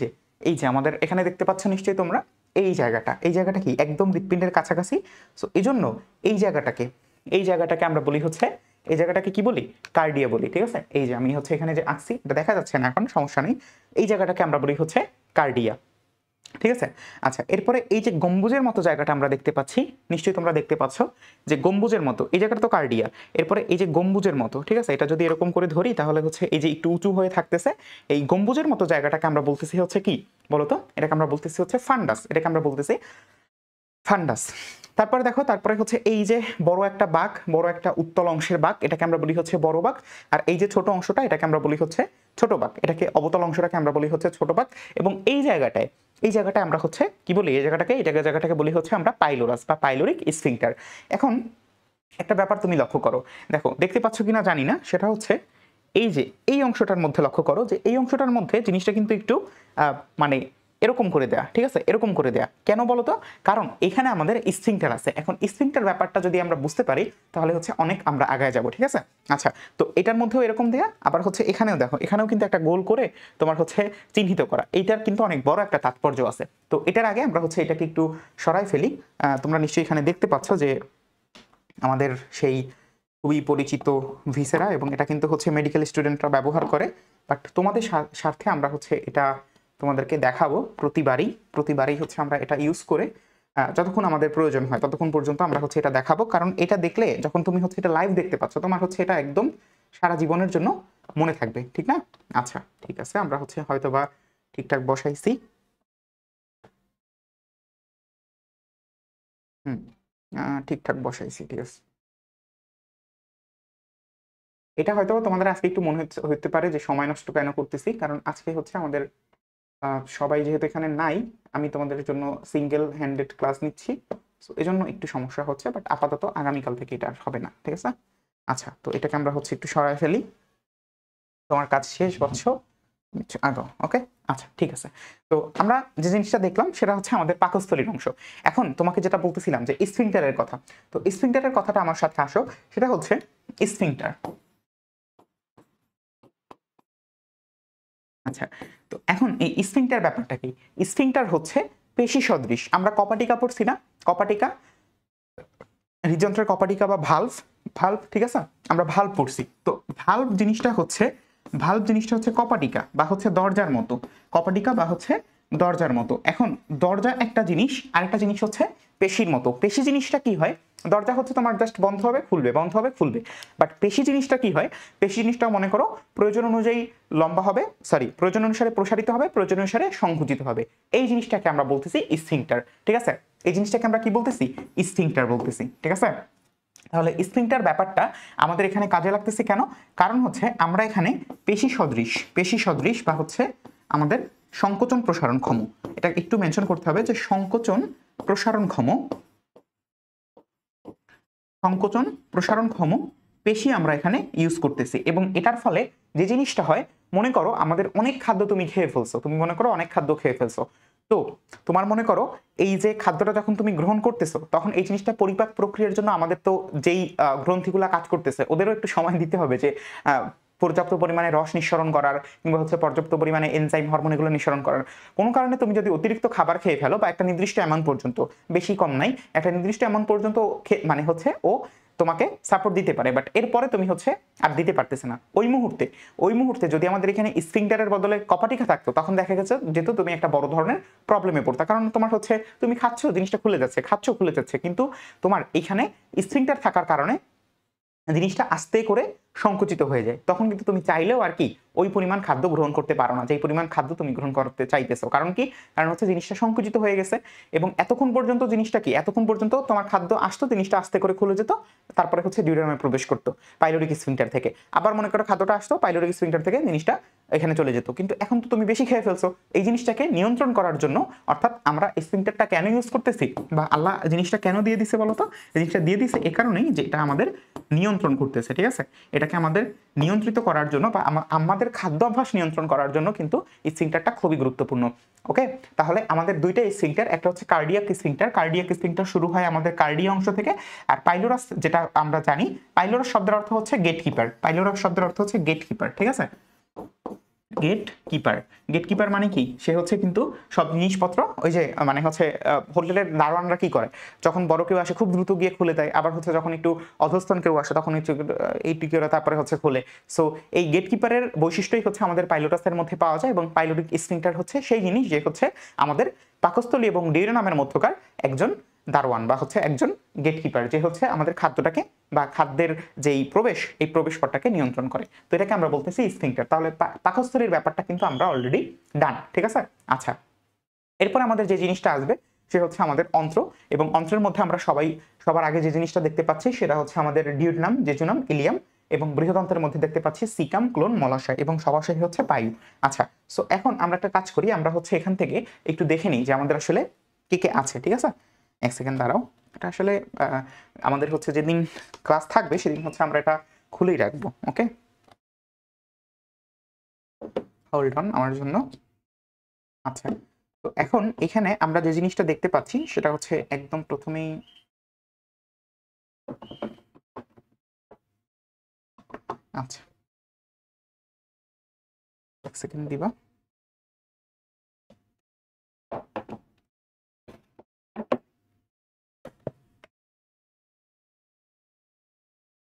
যে আমাদের এখানে দেখতে পাচ্ছ নিশ্চয়ই তোমরা, এই জায়গাটা কি? একদম হৃৎপিণ্ডের কাছাকাছি। সো এজন্য এই জায়গাটাকে আমরা বলি হচ্ছে, এই জায়গাটাকে কি বলি? কার্ডিয়া বলি, ঠিক আছে? এই যে আমি হচ্ছে এখানে যে আঁকছি, এটা দেখা যাচ্ছে না এখন, সমস্যা নেই। এই জায়গাটাকে আমরা বলি হচ্ছে কার্ডিয়া, ঠিক আছে? আচ্ছা, এরপরে এই যে গম্বুজের মতো জায়গাটা আমরা দেখতে পাচ্ছি, নিশ্চয়ই তোমরা দেখতে পাচ্ছ যে গম্বুজের মতো এই জায়গাটা তো কার্ডিয়া। এরপরে এই যে গম্বুজের মতো, ঠিক আছে, এটা যদি এরকম করে ধরি তাহলে হচ্ছে এই যে একটু উঁচু হয়ে থাকতেছে, এই গম্বুজের মতো জায়গাটাকে আমরা বলতেছি হচ্ছে কি বলতো? এটাকে আমরা বলতেছি হচ্ছে ফান্ডাস, এটাকে আমরা বলতেছি ফান্ডাস। তারপরে দেখো, তারপরে হচ্ছে এই যে বড় একটা বাঁক, বড় একটা উত্তল অংশের বাঁক, এটাকে আমরা বলি হচ্ছে বড় বাঁক। আর এই যে ছোট অংশটা, এটাকে আমরা বলি হচ্ছে ছোট বাঁক। এটাকে অবতল অংশটাকে আমরা বলি হচ্ছে ছোট বাঁক। এবং এই জায়গাটায় আমরা হচ্ছে কি বলি, এই জায়গাটাকে বলি হচ্ছে আমরা পাইলোরাস বা পাইলোরিক স্ফিংক্টার। এখন একটা ব্যাপার তুমি লক্ষ্য করো, দেখো দেখতে পাচ্ছ কিনা জানি না, সেটা হচ্ছে এই যে এই অংশটার মধ্যে লক্ষ্য করো যে এই অংশটার মধ্যে জিনিসটা কিন্তু একটু মানে এরকম করে দেয়া, ঠিক আছে, এরকম করে দেয়া। কেন বলো তো? কারণ এখানে আমাদের স্ফিংক্টার আছে। এখন স্ফিংক্টার ব্যাপারটা যদি আমরা বুঝতে পারি তাহলে হচ্ছে অনেক আমরা আগায় যাব, ঠিক আছে। আচ্ছা, তো এটার মধ্যেও এরকম দেয়া, আবার হচ্ছে এখানেও দেখো, এখানেও কিন্তু একটা গোল করে তোমার হচ্ছে চিহ্নিত করা। এইটার কিন্তু অনেক বড় একটা তাৎপর্য আছে। তো এটার আগে আমরা হচ্ছে এটাকে একটু সরাই ফেলি। তোমরা নিশ্চয়ই এখানে দেখতে পাচ্ছ যে আমাদের সেই খুবই পরিচিত ভিসেরা, এবং এটা কিন্তু হচ্ছে মেডিকেল স্টুডেন্টরা ব্যবহার করে। বাট তোমাদের স্বার্থে আমরা হচ্ছে এটা তোমাদেরকে দেখাবো প্রতিবারই হচ্ছে আমরা এটা ইউজ করে যতক্ষণ আমাদের প্রয়োজন হয় ততক্ষণ পর্যন্ত আমরা হচ্ছে এটা দেখাবো। কারণ এটা দেখলে, যখন তুমি হচ্ছে এটা লাইভ দেখতে পাচ্ছ, তোমার হচ্ছে এটা একদম সারা জীবনের জন্য মনে থাকবে, ঠিক না? আচ্ছা, ঠিক আছে, আমরা হচ্ছে হয়তোবা ঠিকঠাক বসাইছি। ঠিকঠাক বসাইছি, ঠিক আছে। এটা হয়তো তোমাদের আজকে একটু মনে হতে পারে যে সময় নষ্ট কেন করতেছি, কারণ আজকে হচ্ছে আমাদের সবাই যেহেতু এখানে নাই, আমি তোমাদের জন্য সিঙ্গেল হ্যান্ডেড ক্লাস নিচ্ছি, সো এজন্য একটু সমস্যা হচ্ছে। বাট আপাতত আগামীকাল থেকে এটা আর হবে না, ঠিক আছে। আচ্ছা, তো এটাকে আমরা হচ্ছে একটু সরাই ফেলি। তোমার কাজ শেষ, বৎস আগো, ওকে। আচ্ছা, ঠিক আছে। তো আমরা যে জিনিসটা দেখলাম সেটা হচ্ছে আমাদের পাকস্থলীর অংশ। এখন তোমাকে যেটা বলতেছিলাম যে স্ফিংক্টারের কথা, তো স্ফিংক্টারের কথাটা আমার সাথে আসো। সেটা হচ্ছে স্ফিংক্টার। আচ্ছা, তো এখন এই স্ফিংক্টার ব্যাপারটা কি? স্ফিংক্টার হচ্ছে পেশি সদৃশ। আমরা কপাটিকা পড়ছি না? কপাটিকা, হৃদযন্ত্রের কপাটিকা বা ভালভ, ঠিক আছে, আমরা ভালভ পড়ছি। তো ভালভ জিনিসটা হচ্ছে কপাটিকা বা হচ্ছে দরজার মতো, কপাটিকা বা হচ্ছে দরজার মতো। এখন দরজা একটা জিনিস, আরেকটা জিনিস হচ্ছে পেশির মতো। পেশি জিনিসটা কি হয়? দরজা হচ্ছে তোমার জাস্ট বন্ধ হবে খুলবে, বন্ধ হবে খুলবে। বাট পেশি জিনিসটা কি হয়? পেশি জিনিসটা মনে করো প্রয়োজন অনুযায়ী লম্বা হবে, প্রয়োজন অনুসারে প্রসারিত হবে, প্রয়োজন অনুসারে সংকুচিত হবে। এই জিনিসটাকে আমরা বলতেছি স্ফিংক্টার, ঠিক আছে। এই জিনিসটাকে আমরা কি বলতেছি? স্ফিংক্টার বলতেছি, ঠিক আছে। তাহলে স্ফিংক্টার ব্যাপারটা আমাদের এখানে কাজে লাগতেছে কেন? কারণ হচ্ছে আমরা এখানে পেশি সদৃশ বা হচ্ছে আমাদের সংকোচন প্রসারণক্ষম, এটা একটু মেনশন করতে হবে যে সংকোচন প্রসারণক্ষম পেশি আমরা এখানে ইউজ করতেছি। এবং এটার ফলে যে জিনিসটা হয়, মনে করো আমাদের অনেক খাদ্য তুমি খেয়ে ফেলছো, তো তোমার মনে করো এই যে খাদ্যটা যখন তুমি গ্রহণ করতেছো, তখন এই জিনিসটা পরিপাক প্রক্রিয়ার জন্য আমাদের তো যেই গ্রন্থিগুলা কাজ করতেছে, ওদেরও একটু সময় দিতে হবে যে পর্যাপ্ত পরিমাণে রস নিঃসরণ করার, কিংবা হচ্ছে পর্যাপ্ত পরিমাণে এনজাইম, হরমোন এগুলো নিঃসরণ করার। কোনো কারণে তুমি যদি অতিরিক্ত খাবার খেয়ে ফেলো, বা একটা নির্দিষ্ট অ্যামাউন্ট পর্যন্ত, বেশি কম নাই, একটা নির্দিষ্ট অ্যামাউন্ট পর্যন্ত মানে হচ্ছে ও তোমাকে সাপোর্ট দিতে পারে, বাট এরপরে তুমি হচ্ছে আর দিতে পারতেছে না। ওই মুহূর্তে যদি আমাদের এখানে স্ফিংক্টারের বদলে কপাটিকা থাকতো, তখন দেখা গেছে যেহেতু তুমি একটা বড় ধরনের প্রবলেমে পড়তা। কারণ তোমার হচ্ছে তুমি খাচ্ছ, জিনিসটা খুলে যাচ্ছে, কিন্তু তোমার এখানে স্ফিংক্টার থাকার কারণে জিনিসটা আস্তে করে সংকুচিত হয়ে যায়। তখন কিন্তু তুমি চাইলেও আর কি ওই পরিমাণ খাদ্য গ্রহণ করতে পারো না, যেই পরিমাণ খাদ্য তুমি গ্রহণ করতে চাইতেছো। কারণ কি? কারণ হচ্ছে জিনিসটা সংকুচিত হয়ে গেছে। এবং এতক্ষণ পর্যন্ত তোমার খাদ্য আসতো, জিনিসটা আস্তে করে খুলে যেত, তারপরে হচ্ছে ডিউরেনামে প্রবেশ করতো পাইলোরিক স্ফিংক্টার থেকে। আবার মনে করো খাদ্যটা আসতো পাইলোরিক স্ফিংক্টার থেকে, জিনিসটা এখানে চলে যেত। কিন্তু এখন তো তুমি বেশি খেয়ে ফেলছো। এই জিনিসটাকে নিয়ন্ত্রণ করার জন্য, অর্থাৎ আমরা স্ফিংক্টারটা কেন ইউজ করতেছি, বা আল্লাহ জিনিসটা কেন দিয়ে দিছে বলতো? জিনিসটা দিয়ে দিছে এ কারণেই যে এটা আমাদের নিয়ন্ত্রণ করতেছে, ঠিক আছে। এটাকে আমাদের নিয়ন্ত্রিত করার জন্য, বা আমাদের খাদ্যাভ্যাস নিয়ন্ত্রণ করার জন্য কিন্তু স্ফিংক্টারটা খুবই গুরুত্বপূর্ণ। ওকে, তাহলে আমাদের দুইটা স্ফিংক্টার, একটা হচ্ছে কার্ডিয়াক স্ফিংক্টার শুরু হয় আমাদের কার্ডিয়া অংশ থেকে। আর পাইলোরাস, যেটা আমরা জানি, পাইলোরাস শব্দের অর্থ হচ্ছে গেটকিপার, ঠিক আছে। গেটকিপার মানে কি? সে হচ্ছে কিন্তু সব জিনিসপত্র, ওই যে মানে হচ্ছে হোটেলের দারোয়ানরা কি করে, যখন বড় কেউ আসে খুব দ্রুত গিয়ে খুলে দেয়, আবার হচ্ছে যখন একটু অধস্তন কেউ আসে তখন এইটি কেউ তারপরে হচ্ছে খুলে। সো এই গেটকিপারের বৈশিষ্ট্যই হচ্ছে আমাদের পাইলোটাসের মধ্যে পাওয়া যায়। এবং পাইলোরিক স্ফিংক্টার হচ্ছে সেই জিনিস যে হচ্ছে আমাদের পাকস্থলী এবং ডিউরেনামের মধ্যকার একজন দারোয়ান, বা হচ্ছে একজন গেটকিপার, যে হচ্ছে আমাদের খাদ্যটাকে বা খাদ্যের যেই প্রবেশ, এই প্রবেশ পথটাকে নিয়ন্ত্রণ করে। তো এটাকে আমরা বলতেছি স্ফিংক্টার। তাহলে পাকস্থলীর ব্যাপারটা কিন্তু আমরা অলরেডি ডান, ঠিক আছে। আচ্ছা, এরপর আমাদের যে জিনিসটা আসবে সে হচ্ছে আমাদের অন্ত্র, এবং অন্ত্রের মধ্যে আমরা সবার আগে যে জিনিসটা দেখতে পাচ্ছি সেটা হচ্ছে আমাদের ডিউডেনাম, জেজুনাম, ইলিয়াম, এবং বৃহদন্তের মধ্যে দেখতে পাচ্ছি সিকাম, ক্লোন, মলাশয়, এবং সবার শেষে হচ্ছে বায়ু। আচ্ছা, সো এখন আমরা একটা কাজ করি, আমরা হচ্ছে এখান থেকে একটু দেখে নিই যে আমাদের আসলে কে কে আছে। ঠিক আছে, এক সেকেন্ড দাঁড়াও। এটা আসলে আমাদের হচ্ছে যেদিন ক্লাস থাকবে সেদিন হচ্ছে আমরা এটা খুলেই রাখবো। ওকে, হোল্ড অন আমার জন্য। আচ্ছা, তো এখন এখানে আমরা যে জিনিসটা দেখতে পাচ্ছি সেটা হচ্ছে একদম প্রথমেই, আচ্ছা এক সেকেন্ড দিবা।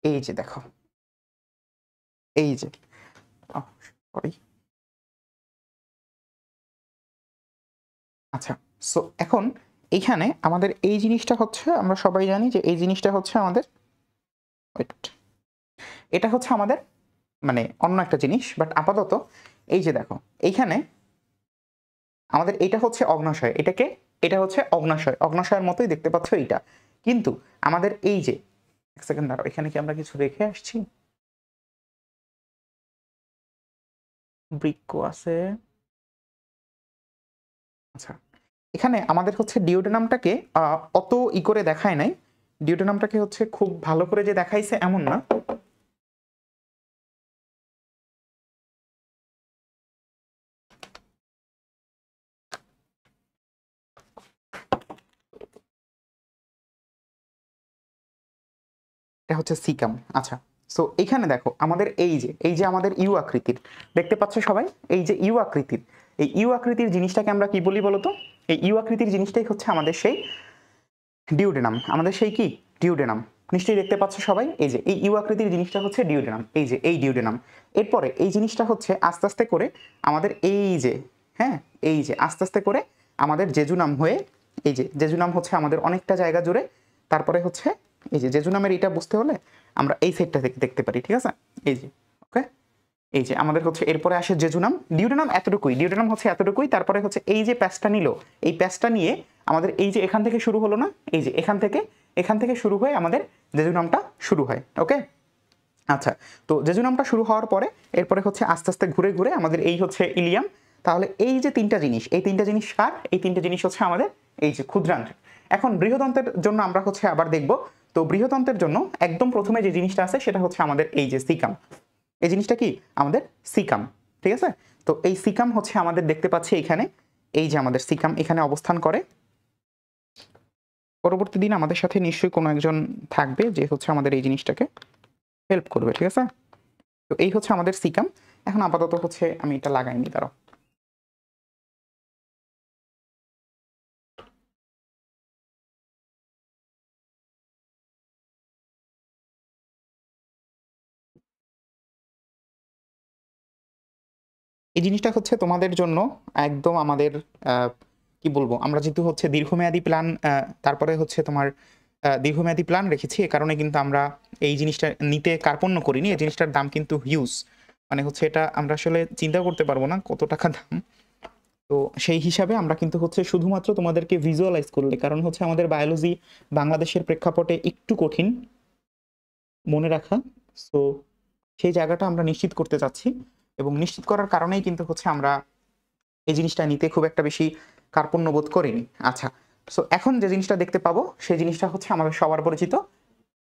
এই যে দেখো, এই যে সরি, আচ্ছা, সো এখন এইখানে আমাদের এই জিনিসটা হচ্ছে, আমরা সবাই জানি যে এই জিনিসটা হচ্ছে আমাদের, এটা হচ্ছে আমাদের মানে অন্য একটা জিনিস, বাট আপাতত এই যে দেখো এইখানে আমাদের এটা হচ্ছে অগ্নাশয়, এটা হচ্ছে অগ্নাশয়, অগ্নাশয়ের মতোই দেখতে পাচ্ছ এইটা। কিন্তু আমাদের এই যে, এক সেকেন্ড দাঁড়াও, এখানে কি আমরা কিছু রেখে আসছি? বৃক্ক আছে, আচ্ছা এখানে আমাদের হচ্ছে ডিওডেনামটাকে অত করে দেখায় নাই। ডিওডেনামটাকে হচ্ছে খুব ভালো করে যে দেখাইছে এমন না। এটা হচ্ছে সিকাম। আচ্ছা, সো এখানে দেখো আমাদের এই যে আমাদের ইউ আকৃতির, দেখতে পাচ্ছ সবাই, এই যে ইউ আকৃতির, এই ইউ আকৃতির জিনিসটাকে আমরা কি বলি বলতো? এই ইউ আকৃতির জিনিসটাই হচ্ছে আমাদের সেই ডিউডেনাম, আমাদের সেই কি ডিউডেনাম। নিশ্চয়ই দেখতে পাচ্ছ সবাই, এই যে এই ইউ আকৃতির জিনিসটা হচ্ছে ডিউডেনাম, এই যে এই ডিউডেনাম। এরপরে এই জিনিসটা হচ্ছে আস্তে আস্তে করে আমাদের এই যে, হ্যাঁ এই যে আস্তে আস্তে করে আমাদের জেজুনাম হয়ে, এই যে জেজুনাম হচ্ছে আমাদের অনেকটা জায়গা জুড়ে। তারপরে হচ্ছে এই যে জেজুনামের এটা বুঝতে হলে আমরা এই সাইডটা থেকে দেখতে পারি। ঠিক আছে, এই যে ওকে, এই যে আমাদের হচ্ছে এরপরে আসে জেজুনাম, ডিউডেনাম এতটুকুই, ডিউডেনাম হচ্ছে এতটুকুই। তারপরে হচ্ছে এই যে প্যাচটা নিল, এই প্যাচটা নিয়ে আমাদের এই যে এখান থেকে শুরু হলো না, এই যে এখান থেকে শুরু হয়ে আমাদের জেজুনামটা শুরু হয়। ওকে, আচ্ছা, তো জেজুনামটা শুরু হওয়ার পরে এরপরে হচ্ছে আস্তে আস্তে ঘুরে ঘুরে আমাদের এই হচ্ছে ইলিয়াম। তাহলে এই যে তিনটা জিনিস, এই তিনটা জিনিস কার? এই তিনটা জিনিস হচ্ছে আমাদের এই যে ক্ষুদ্রান্ত্র। এখন বৃহদন্তের জন্য আমরা হচ্ছে আবার দেখব। তো বৃহদন্তের জন্য একদম প্রথমে যে জিনিসটা আছে সেটা হচ্ছে আমাদের এই যে সিকাম। এই জিনিসটা কি? আমাদের সিকাম। ঠিক আছে, তো এই সিকাম হচ্ছে আমাদের দেখতে পাচ্ছি এখানে, এই যে আমাদের সিকাম এখানে অবস্থান করে। পরবর্তী দিন আমাদের সাথে নিশ্চয়ই কোনো একজন থাকবে যে হচ্ছে আমাদের এই জিনিসটাকে হেল্প করবে। ঠিক আছে, তো এই হচ্ছে আমাদের সিকাম। এখন আপাতত হচ্ছে আমি এটা লাগাইনি, দাঁড়াও। এই জিনিসটা হচ্ছে তোমাদের জন্য একদম আমাদের কি বলবো, আমরা যেহেতু হচ্ছে দীর্ঘমেয়াদী প্ল্যান, তারপরে হচ্ছে তোমার দীর্ঘমেয়াদী প্ল্যান রেখেছি, এ কারণে কিন্তু আমরা এই জিনিসটা নিতে কার্পণ্য করিনি। এই জিনিসটার দাম কিন্তু হিউজ, মানে হচ্ছে এটা আমরা আসলে চিন্তা করতে পারবো না কত টাকা দাম। তো সেই হিসাবে আমরা কিন্তু হচ্ছে শুধুমাত্র তোমাদেরকে ভিজুয়ালাইজ করলে, কারণ হচ্ছে আমাদের বায়োলজি বাংলাদেশের প্রেক্ষাপটে একটু কঠিন মনে রাখা, সো সেই জায়গাটা আমরা নিশ্চিত করতে চাচ্ছি, এবং নিশ্চিত করার কারণেই কিন্তু হচ্ছে আমরা এই জিনিসটা নিতে খুব একটা বেশি কার্পণ্য বোধ করিনি। আচ্ছা, সো এখন যে জিনিসটা দেখতে পাবো সেই জিনিসটা হচ্ছে আমাদের সবার পরিচিত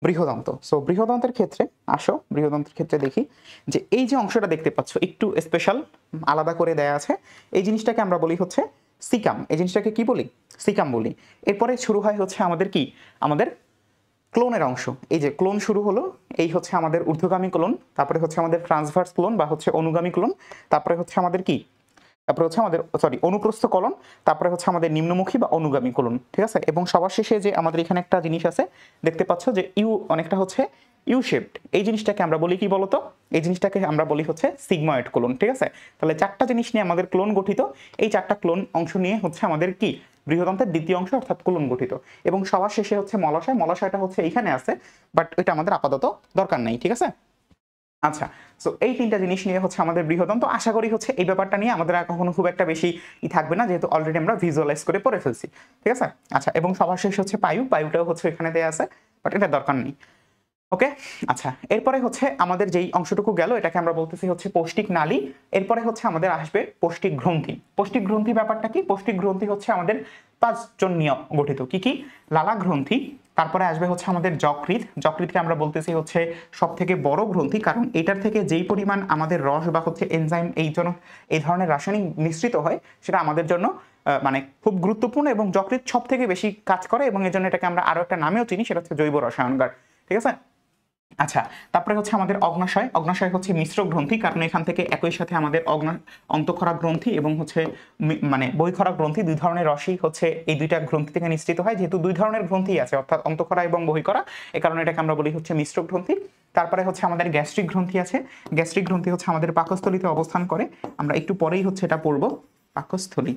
বৃহদন্ত। সো বৃহদন্তের ক্ষেত্রে আসো, বৃহদন্তের ক্ষেত্রে দেখি যে এই যে অংশটা দেখতে পাচ্ছ একটু স্পেশাল, আলাদা করে দেয়া আছে, এই জিনিসটাকে আমরা বলি হচ্ছে সিকাম। এই জিনিসটাকে কি বলি? সিকাম বলি। এরপরে শুরু হয় হচ্ছে আমাদের কি, আমাদের ক্লোনের অংশ। এই যে ক্লোন শুরু হলো, এই হচ্ছে আমাদের ঊর্ধ্বগামী ক্লোন, তারপরে হচ্ছে আমাদের ট্রান্সভার্স ক্লোন বা হচ্ছে অনুগামী ক্লোন, তারপরে হচ্ছে আমাদের কি, তারপরে হচ্ছে আমাদের অনুপ্রস্থ কলন, তারপরে হচ্ছে আমাদের নিম্নমুখী বা অনুগামী কলন। ঠিক আছে, এবং সবার শেষে যে আমাদের এখানে একটা জিনিস আছে দেখতে পাচ্ছ যে ইউ, অনেকটা হচ্ছে ইউ শেপড। এই জিনিসটাকে আমরা বলি কি বলতো? এই জিনিসটাকে আমরা বলি হচ্ছে সিগময়েড কোলন। ঠিক আছে, তাহলে চারটা জিনিস নিয়ে আমাদের ক্লোন গঠিত। এই চারটা ক্লোন অংশ নিয়ে হচ্ছে আমাদের কি বৃহদন্তের দ্বিতীয় অংশ অর্থাৎ কোলন গঠিত। এবং সবার শেষে হচ্ছে মলাশয়। মলাশয়টা হচ্ছে এইখানে আছে, বাট এটা আমাদের আপাতত দরকার নেই। ঠিক আছে, আচ্ছা, সো এই ৩ টা জিনিস নিয়ে হচ্ছে আমাদের বৃহদম। তো আশা করি হচ্ছে এই ব্যাপারটা নিয়ে আমাদের আর কখনো খুব একটা বেশি থাকবে না, যেহেতু অলরেডি আমরা ভিজুয়ালাইজ করে পড়ে ফেলছি। ঠিক আছে? আচ্ছা, এবং সবার শেষ হচ্ছে পায়ু। পায়ুটাও হচ্ছে এখানে দেয়া আছে। বাট এটার দরকার নেই। ওকে? আচ্ছা, এরপরে হচ্ছে আমাদের যেই অংশটুকু গেল এটাকে আমরা বলতেছি হচ্ছে পৌষ্টিক নালী। এরপরে হচ্ছে আমাদের আসবে পৌষ্টিক গ্রন্থি। পৌষ্টিক গ্রন্থি ব্যাপারটা কি? পৌষ্টিক গ্রন্থি হচ্ছে আমাদের ৫ জন নিয়ে গঠিত। কি, কি? লালা গ্রন্থি, তারপরে আসবে হচ্ছে আমাদের যকৃৎ। যকৃৎকে আমরা বলতেছি হচ্ছে সবথেকে বড় গ্রন্থি, কারণ এটার থেকে যেই পরিমাণ আমাদের রস বা হচ্ছে এনজাইম এই ধরনের রাসায়নিক নিঃসৃত হয় সেটা আমাদের জন্য মানে খুব গুরুত্বপূর্ণ, এবং যকৃৎ সবথেকে বেশি কাজ করে, এবং এজন্য এটাকে আমরা আরো একটা নামেও চিনি, সেটা হচ্ছে জৈব রসায়নগার। ঠিক আছে? আচ্ছা, তারপরে হচ্ছে আমাদের অগ্নাশয়। অগ্নাশয় হচ্ছে মিশ্র গ্রন্থি, কারণ এখান থেকে একই সাথে আমাদের অন্তঃক্ষরা গ্রন্থি এবং হচ্ছে মানে বহিঃক্ষরা গ্রন্থি, দুই ধরনের রসই হচ্ছে এই দুইটা গ্রন্থি থেকে নিঃসৃত হয়। যেহেতু দুই ধরনের গ্রন্থি আছে, অর্থাৎ অন্তঃক্ষরা এবং বহিঃক্ষরা, এই কারণে এটাকে আমরা বলি হচ্ছে মিশ্র গ্রন্থি। তারপরে হচ্ছে আমাদের গ্যাস্ট্রিক গ্রন্থি আছে। গ্যাস্ট্রিক গ্রন্থি হচ্ছে আমাদের পাকস্থলীতে অবস্থান করে। আমরা একটু পরেই হচ্ছে এটা পড়বো, পাকস্থলী।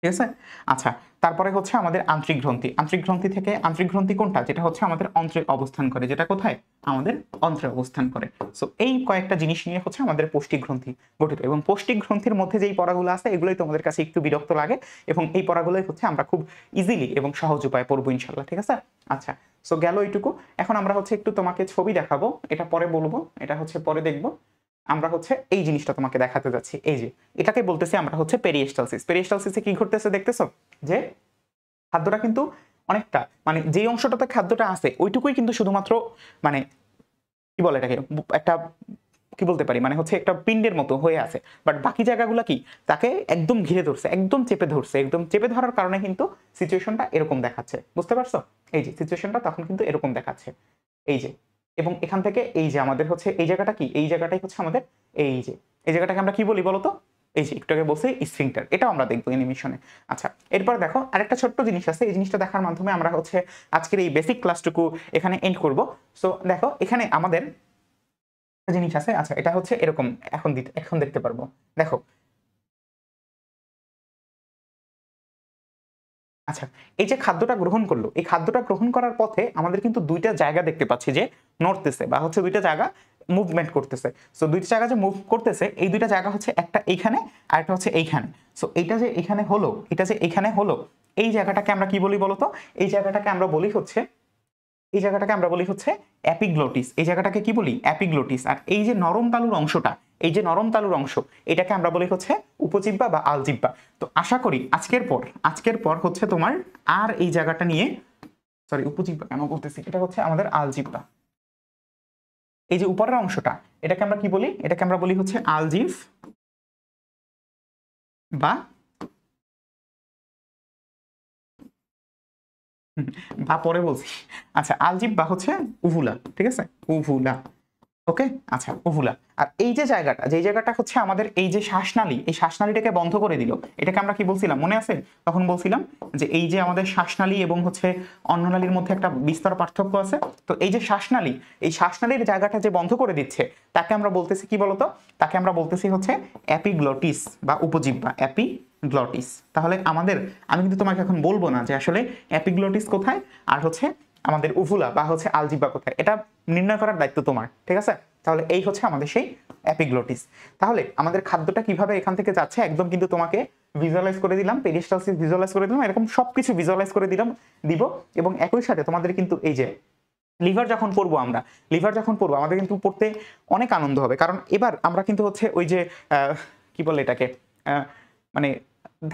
ঠিক আছে? আচ্ছা, তারপরে হচ্ছে আমাদের আন্ত্রিক গ্রন্থি। আন্ত্রিক গ্রন্থি থেকে আন্ত্রিক গ্রন্থি কোনটা? যেটা হচ্ছে আমাদের অন্ত্রে অবস্থান করে। যেটা কোথায়? আমাদের অন্ত্রে অবস্থান করে। সো এই কয়েকটা জিনিস নিয়ে হচ্ছে আমাদের পৌষ্টিক গ্রন্থি গঠিত, এবং পৌষ্টিক গ্রন্থির মধ্যে যেই পড়াগুলো আছে এগুলোই তোমাদের কাছে একটু বিরক্ত লাগে, এবং এই পড়াগুলোই হচ্ছে আমরা খুব ইজিলি এবং সহজ উপায়ে পড়বো ইনশাল্লাহ। ঠিক আছে? আচ্ছা, সো গেল এইটুকু। এখন আমরা হচ্ছে একটু তোমাকে ছবি দেখাবো, এটা পরে বলবো, এটা হচ্ছে পরে দেখবো। আমরা হচ্ছে এই জিনিসটা তোমাকে দেখাতে যাচ্ছি। এই যে এটাকে বলতেছি আমরা হচ্ছে পেরিস্টালসিস। পেরিস্টালসিসে কি ঘটতেছে দেখতেছো? যে খাদ্যটা কিন্তু অনেকটা, মানে যেই অংশটাতে খাদ্যটা আছে ওইটুকুই কিন্তু শুধুমাত্র, মানে কি বলে এটাকে, একটা কি বলতে পারি, মানে হচ্ছে একটা পিণ্ডের মতো হয়ে আছে। বাট বাকি জায়গাগুলো কি তাকে একদম ঘিরে ধরছে, একদম চেপে ধরছে। একদম চেপে ধরার কারণে কিন্তু সিচুয়েশনটা এরকম দেখাচ্ছে। বুঝতে পারছো? এই যে সিচুয়েশনটা তখন কিন্তু এরকম দেখাচ্ছে। এই যে, এবং এখান থেকে এই যে আমাদের হচ্ছে এই জায়গাটা কি, এই জায়গাটাই হচ্ছে আমাদের এই যে, এই জায়গাটাকে আমরা কি বলি বলতো? এই যে একটু আগে বলছি স্ফিংটার। এটাও আমরা দেখবো অ্যানিমেশনে। আচ্ছা, এরপর দেখো আরেকটা ছোট্ট জিনিস আছে। এই জিনিসটা দেখার মাধ্যমে আমরা হচ্ছে আজকের এই বেসিক ক্লাসটুকু এখানে এন্ড করব। সো দেখো এখানে আমাদের একটা জিনিস আছে। আচ্ছা, এটা হচ্ছে এরকম, এখন দেখতে পারবো। দেখো, আচ্ছা, এই যে খাদ্যটা গ্রহণ করলো, এই খাদ্যটা গ্রহণ করার পথে আমাদের কিন্তু দুইটা জায়গা দেখতে পাচ্ছি যে নড়তেছে, বা হচ্ছে দুইটা জায়গা মুভমেন্ট করতেছে। সো দুইটা জায়গা যে মুভ করতেছে, এই দুইটা জায়গা হচ্ছে একটা এইখানে আর একটা হচ্ছে এইখানে। সো এইটা যে এখানে হলো, এটা যে এইখানে হলো, এই জায়গাটাকে আমরা কি বলি বলতো? এই জায়গাটাকে আমরা বলি হচ্ছে, এই জায়গাটাকে আমরা বলি হচ্ছে অ্যাপিগ্লোটিস। এই জায়গাটাকে কি বলি? অ্যাপিগ্লোটিস। আর এই যে নরম তালুর অংশটা, এই যে নরম তালুর অংশ, এটাকে আমরা বলি হচ্ছে উপজিহ্বা বা আলজিহ্বা। তো আশা করি আজকের পর হচ্ছে তোমার আর এই জায়গাটা নিয়ে, সরি উপজিহ্বা কেন বলতেছি, এটা হচ্ছে আমাদের আলজিহ্বা। এই যে উপরের অংশটা, এটাকে আমরা কি বলি? এটাকে আমরা বলি হচ্ছে আলজিভ, বা বা পরে বলছি। আচ্ছা, আলজিভ বা হচ্ছে উভুলা। ঠিক আছে? উভুলা। ওকে, আচ্ছা, ওভুলা। আর এই যে জায়গাটা, যে জায়গাটা হচ্ছে আমাদের এই যে শ্বাসনালী, এই শ্বাসনালীটাকে বন্ধ করে দিল, এটাকে আমরা কি বলছিলাম মনে আছে? তখন বলছিলাম যে এই যে আমাদের শ্বাসনালী এবং হচ্ছে অন্ননালীর মধ্যে একটা বিস্তর পার্থক্য আছে। তো এই যে শ্বাসনালী, এই শ্বাসনালীর জায়গাটা যে বন্ধ করে দিচ্ছে, তাকে আমরা বলতেছি কি বলতো? তাকে আমরা বলতেছি হচ্ছে অ্যাপিগ্লটিস বা উপজিহ্বা, অ্যাপিগ্লটিস। তাহলে আমাদের, আমি কিন্তু তোমাকে এখন বলবো না যে আসলে অ্যাপিগ্লটিস কোথায় আর হচ্ছে আমাদের উভুলা বা হচ্ছে আলজিহ্বা কোথায়, এটা নির্ণয় করার দায়িত্ব তোমার। ঠিক আছে? তাহলে এই হচ্ছে আমাদের সেই অ্যাপিগ্লোটিস। তাহলে আমাদের খাদ্যটা কিভাবে এখান থেকে যাচ্ছে একদম কিন্তু তোমাকে ভিজুয়ালাইজ করে দিলাম, পেরিস্টালসিস ভিজুয়ালাইজ করে দিলাম, এরকম সবকিছু ভিজুয়ালাইজ করে দিব। এবং একই সাথে তোমাদের কিন্তু এই যে লিভার যখন পড়বো আমাদের কিন্তু পড়তে অনেক আনন্দ হবে, কারণ এবার আমরা কিন্তু হচ্ছে ওই যে কি বলে এটাকে, মানে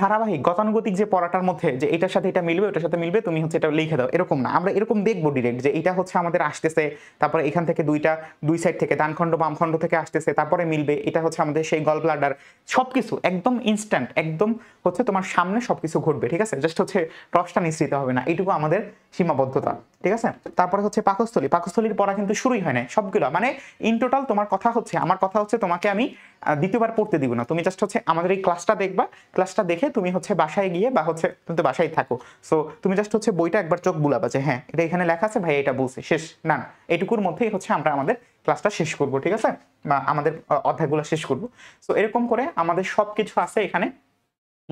ধারাবাহিক গতানুগতিক যে পড়াটার মধ্যে যে এটার সাথে এটা মিলবে, ওটার সাথে মিলবে, তুমি হচ্ছে এটা লিখে দাও, এরকম না। আমরা এরকম দেখবো ডিরেক্ট যে এটা হচ্ছে আমাদের আসতেছে, তারপরে এখান থেকে দুই সাইড থেকে ডানখণ্ড বামখণ্ড থেকে আসতেছে, তারপরে মিলবে, এটা হচ্ছে আমাদের সেই গল ব্লাডার। সবকিছু একদম ইনস্ট্যান্ট, একদম হচ্ছে তোমার সামনে সবকিছু ঘটবে। ঠিক আছে? জাস্ট হচ্ছে রসটা নিঃসৃত হবে না, এইটুকু আমাদের সীমাবদ্ধতা। ঠিক আছে? তারপরে হচ্ছে পাকস্থলী। পাকস্থলীর পড়া কিন্তু শুরুই হয় না সবগুলো, মানে ইন টোটাল তোমার কথা হচ্ছে, আমার কথা হচ্ছে তোমাকে আমি দ্বিতীয়বার পড়তে দিব না। তুমি জাস্ট হচ্ছে আমাদের এই ক্লাসটা দেখবা, ক্লাসটা দেখে তুমি হচ্ছে বাসায় গিয়ে, বা হচ্ছে তুমি তো বাসায় থাকো, সো তুমি জাস্ট হচ্ছে বইটা একবার চোখ বুলাবা যে হ্যাঁ এটা এখানে লেখা আছে, ভাই এটা বলছে, শেষ। না, এইটুকুর মধ্যেই হচ্ছে আমরা আমাদের ক্লাসটা শেষ করব। ঠিক আছে? বা আমাদের অধ্যায়গুলো শেষ করব। সো এরকম করে আমাদের সবকিছু আছে এখানে।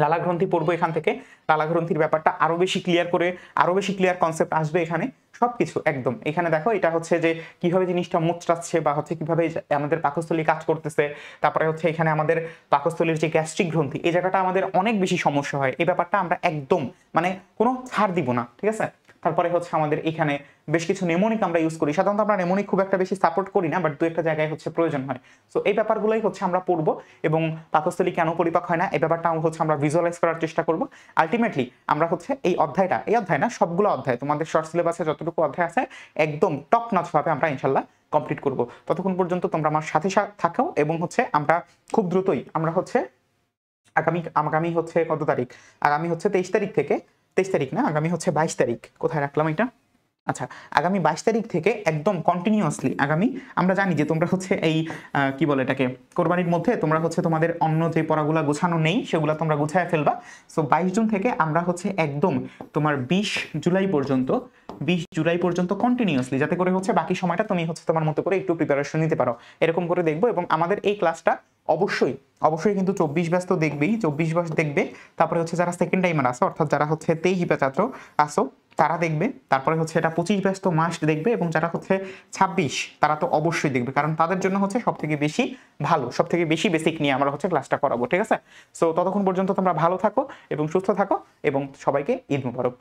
লালা গ্রন্থি পড়বো এখান থেকে। লালা গ্রন্থির ব্যাপারটা আরো বেশি ক্লিয়ার করে, আরো বেশি ক্লিয়ার কনসেপ্ট আসবে এখানে, সবকিছু একদম। এখানে দেখো এটা হচ্ছে যে কিভাবে জিনিসটা মোচড়াচ্ছে বা হচ্ছে কিভাবে আমাদের পাকস্থলী কাজ করতেছে। তারপরে হচ্ছে এখানে আমাদের পাকস্থলীর যে গ্যাস্ট্রিক গ্রন্থি, এই জায়গাটা আমাদের অনেক বেশি সমস্যা হয়, এই ব্যাপারটা আমরা একদম মানে কোনো ছাড় দিব না, ঠিক আছে। তারপরে হচ্ছে আমাদের এখানে বেশ কিছু নেমোনিক আমরা ইউজ করি, সাধারণত আমরা নেমোনিক খুব একটা বেশি সাপোর্ট করি না, বাট দু একটা জায়গায় হচ্ছে প্রয়োজন হয়। সো এই ব্যাপারগুলোই হচ্ছে আমরা পড়বো, এবং পাকস্থলী কেন পরিপাক হয় না এই ব্যাপারটা হচ্ছে আমরা ভিজুয়ালাইজ করার চেষ্টা করব। আলটিমেটলি আমরা হচ্ছে এই অধ্যায় না, সবগুলো অধ্যায় তোমাদের শর্ট সিলেবাসে যতটুকু অধ্যায় আছে একদম টপ নচ ভাবে আমরা ইনশাল্লাহ কমপ্লিট করব। ততক্ষণ পর্যন্ত তোমরা আমার সাথে থাকো, এবং হচ্ছে আমরা খুব দ্রুতই আমরা হচ্ছে আগামী হচ্ছে কত তারিখ, আগামী হচ্ছে 23 তারিখ থেকে, 23 তারিখ না, আগামী হচ্ছে 22 তারিখ, কোথায় রাখলাম এটা, আচ্ছা, আগামী 22 তারিখ থেকে একদম কন্টিনিউয়াসলি আমরা জানি যে তোমরা হচ্ছে এই কি বলে এটাকে, কোরবানির মধ্যে তোমরা হচ্ছে তোমাদের অন্য যে পড়াগুলো গোছানো নেই সেগুলো তোমরা গুছায় ফেলবা। সো 22 জুন থেকে আমরা হচ্ছে একদম তোমার 20 জুলাই পর্যন্ত কন্টিনিউয়াসলি, যাতে করে হচ্ছে বাকি সময়টা তুমি হচ্ছে তোমার মতো করে একটু প্রিপারেশন নিতে পারো, এরকম করে দেখবো। এবং আমাদের এই ক্লাসটা অবশ্যই কিন্তু 24 ব্যাচ তো দেখবেই, 24 ব্যাচ দেখবে। তারপরে হচ্ছে যারা সেকেন্ড টাইমার আসো, অর্থাৎ যারা হচ্ছে 23 ব্যাচ আসো তারা দেখবে। তারপরে হচ্ছে এটা 25 ব্যাচ তো মাস্ট দেখবে, এবং যারা হচ্ছে 26 তারা তো অবশ্যই দেখবে, কারণ তাদের জন্য হচ্ছে সব থেকে বেশি ভালো, সব থেকে বেশি বেসিক নিয়ে আমরা হচ্ছে ক্লাসটা করাবো, ঠিক আছে। সো ততক্ষণ পর্যন্ত তোমরা ভালো থাকো এবং সুস্থ থাকো, এবং সবাইকে ঈদ মুবারক।